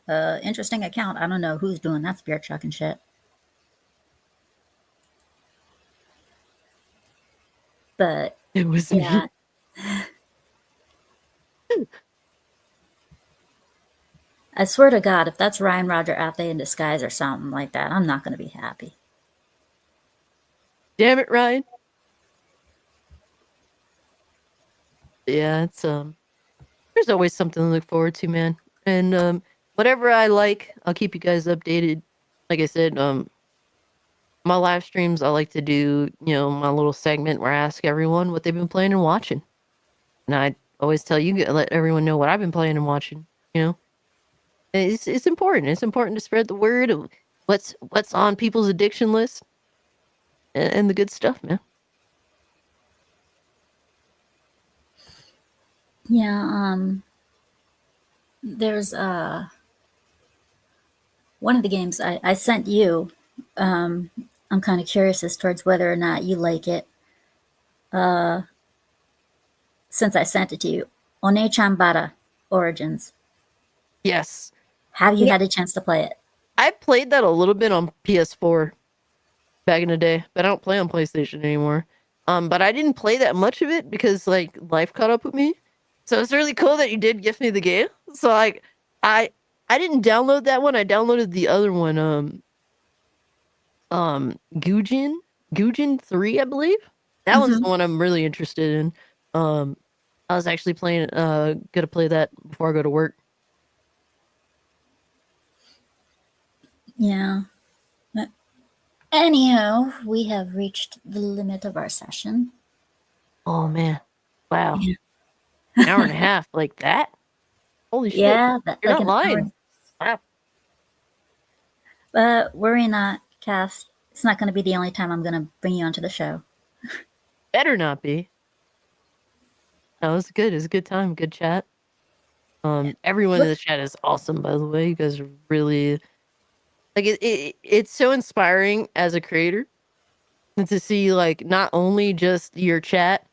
god. Interesting account. I don't know who's doing that spear chuck and shit. But It was me. yeah, I swear to God, if that's Ryan Roger Athe in disguise or something like that, I'm not going to be happy. Damn it, Ryan. Yeah, it's there's always something to look forward to, man. And whatever I like, I'll keep you guys updated. Like I said, my live streams, I like to do, my little segment where I ask everyone what they've been playing and watching. And I always tell you, let everyone know what I've been playing and watching. It's important. It's important to spread the word of what's on people's addiction list and the good stuff, man. Yeah, there's one of the games I sent you. I'm kind of curious as towards whether or not you like it. Since I sent it to you, One-chan Origins. Yes. Have you Yeah. had a chance to play it? I played that a little bit on PS4 back in the day, but I don't play on PlayStation anymore. But I didn't play that much of it because like life caught up with me. So it's really cool that you did gift me the game. So like I I didn't download that one. I downloaded the other one, Gujin, Gujin 3, I believe. That one's Mm-hmm. the one I'm really interested in. Um, I was actually gonna play that before I go to work. Yeah. But anyhow, we have reached the limit of our session. Oh man, wow, Yeah, an hour and a half like that. Holy shit, yeah, you're like not an hour. lying. Wow, But worry not, Cass. It's not going to be the only time I'm going to bring you onto the show. better not be. No, it was good. It was a good time, good chat. Everyone in What? the chat is awesome, by the way. You guys are really like it's so inspiring as a creator and to see like not only just your chat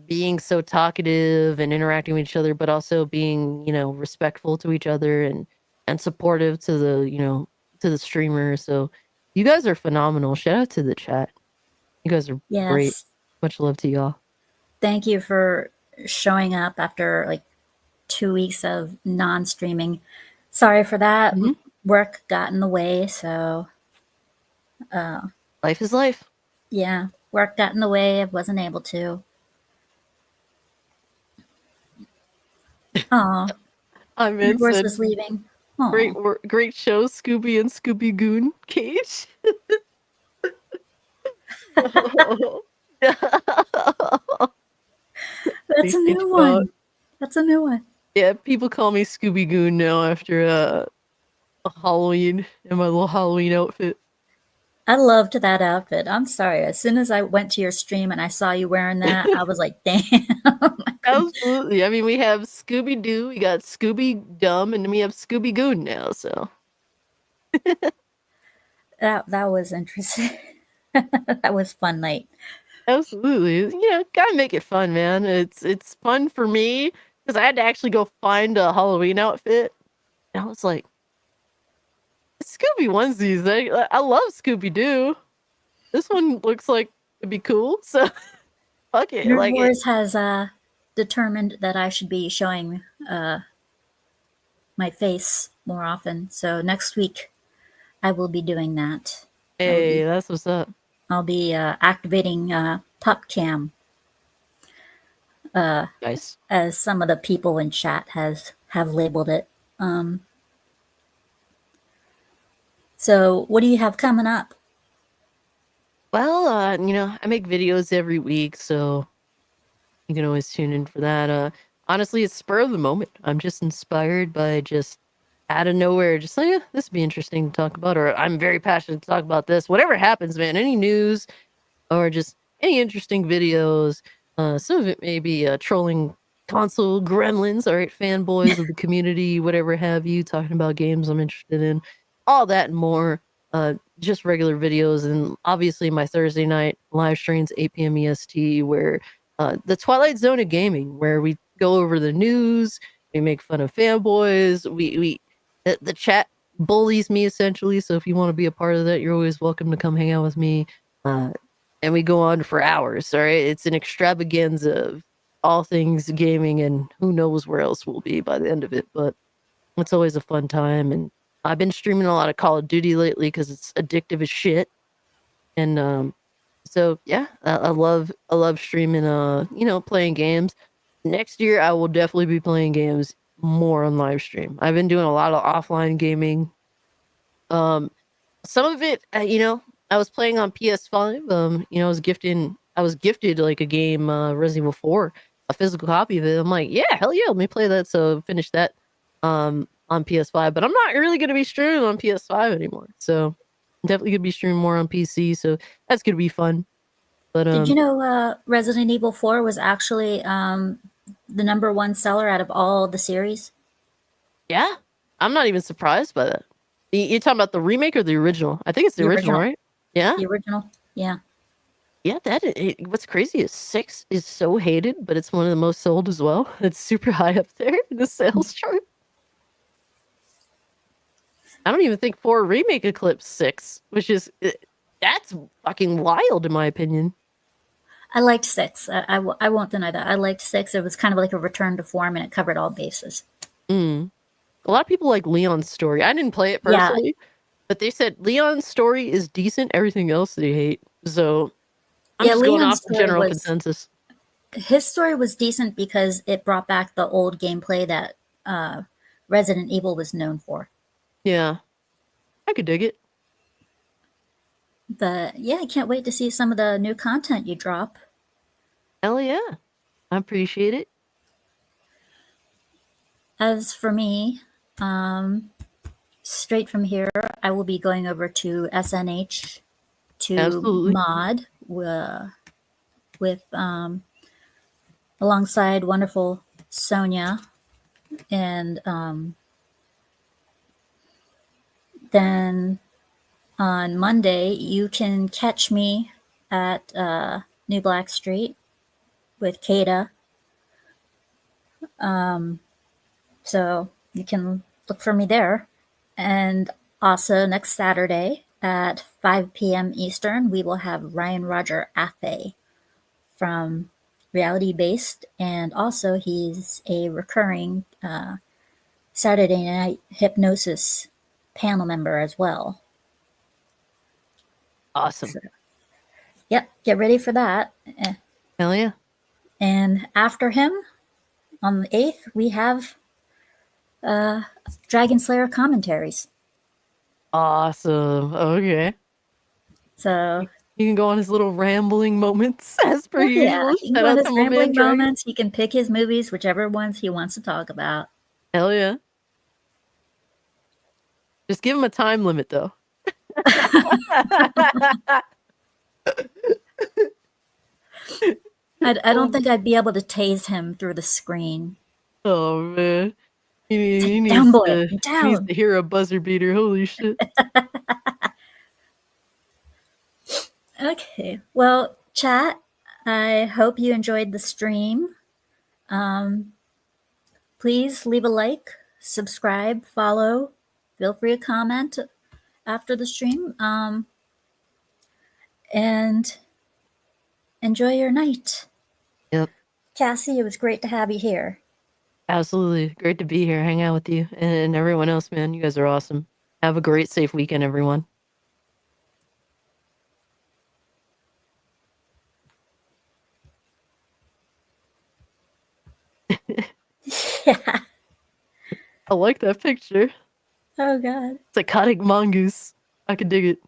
being so talkative and interacting with each other, but also being, respectful to each other and supportive to the streamer. So you guys are phenomenal. Shout out to the chat. You guys are great. Yes. Much love to y'all. Thank you for showing up after like 2 weeks of non streaming. Sorry for that. Mhm. Work got in the way. So, Life is life. yeah, work got in the way. I wasn't able to. Oh, I your mean, horse said is leaving. great Oh, work, great show, Scooby and Scooby Goon Cage. that's They a think new about one. That's a new one. yeah, people call me Scooby Goon now after a Halloween in my little Halloween outfit. I loved that outfit. I'm sorry. As soon as I went to your stream and I saw you wearing that, I was like, damn. I couldn't. Absolutely. I mean, we have Scooby Doo, we got Scooby Dumb, and then we have Scooby Goon now. So That was interesting. That was fun night. Absolutely. You know, gotta make it fun, man. It's fun for me because I had to actually go find a Halloween outfit. And I was like, Scooby onesies. I love Scooby Doo. This one looks like it'd be cool. So fuck it. Nerd Like it. Wars has determined that I should be showing my face more often. So next week I will be doing that. I will Hey, be that's what's up. I'll be activating Pup Cam, Nice. as some of the people in chat have labeled it. So what do you have coming up? Well, you know, I make videos every week, so you can always tune in for that. Honestly, it's spur of the moment. I'm just inspired by just out of nowhere, just like, yeah, this would be interesting to talk about, or I'm very passionate to talk about this. Whatever happens, man, any news or just any interesting videos. Some of it may be trolling console gremlins, all right, fanboys of the community, whatever have you, talking about games I'm interested in, all that and more. Just regular videos, and obviously my Thursday night live streams, 8 p.m. EST, where the Twilight Zone of gaming, where we go over the news, we make fun of fanboys, we the chat bullies me essentially. So if you want to be a part of that, you're always welcome to come hang out with me. Uh, and we go on for hours. All right, it's an extravaganza of all things gaming, and who knows where else we'll be by the end of it. But it's always a fun time, and I've been streaming a lot of Call of Duty lately because it's addictive as shit. And so yeah, I love streaming. You know, playing games. Next year, I will definitely be playing games more on live stream. I've been doing a lot of offline gaming. Um, some of it, you know, I was playing on PS5. You know, I was gifted like a game, Resident Evil 4, a physical copy of it. I'm like, yeah, hell yeah, let me play that. So finish that on PS5. But I'm not really gonna be streaming on PS5 anymore. So I'm definitely gonna be streaming more on PC. So that's gonna be fun. But Did you know Resident Evil 4 was actually the number one seller out of all the series? yeah, I'm not even surprised by that. You're talking about the remake or the original? I think it's the The original, original. right? Yeah. The original. Yeah. Yeah, what's crazy is 6 is so hated, but it's one of the most sold as well. It's super high up there in the sales chart. I don't even think 4 remake eclipsed 6, which is that's fucking wild in my opinion. I liked 6. I won't deny that. I liked 6. It was kind of like a return to form, and it covered all bases. Mm. A lot of people like Leon's story. I didn't play it Yeah. personally, but they said Leon's story is decent. Everything else they hate. So I'm Yeah, just going Leon's off the story general was consensus. his story was decent because it brought back the old gameplay that Resident Evil was known for. Yeah, I could dig it. But yeah, I can't wait to see some of the new content you drop. Hell yeah, I appreciate it. As for me, straight from here, I will be going over to SNH to Absolutely. mod with alongside wonderful Sonia, and then on Monday you can catch me at New Black Street with Kada. So you can look for me there. And also next Saturday at 5 p.m. Eastern, we will have Ryan Roger Athe from Reality Based, and also he's a recurring Saturday Night Hypnosis panel member as well. Awesome. So, yep, get ready for that. Hell yeah. And after him, on the 8th, we have Dragon Slayer commentaries. Awesome. Okay. So You can go on his little rambling moments as per yeah, usual. he can Shout go on out his to my man rambling Dragon. moments. He can pick his movies, whichever ones he wants to talk about. Hell yeah. Just give him a time limit though. I don't think I'd be able to tase him through the screen. Oh man. He Down, needs boy, to down. hear a buzzer beater. Holy shit. Okay, well, chat. I hope you enjoyed the stream. Please leave a like, subscribe, follow. Feel free to comment after the stream. And enjoy your night. Yep. Cassie, it was great to have you here. Absolutely. Great to be here, hang out with you and everyone else, man. You guys are awesome. Have a great, safe weekend, everyone. Yeah. I like that picture. Oh, God. Psychotic mongoose. I can dig it.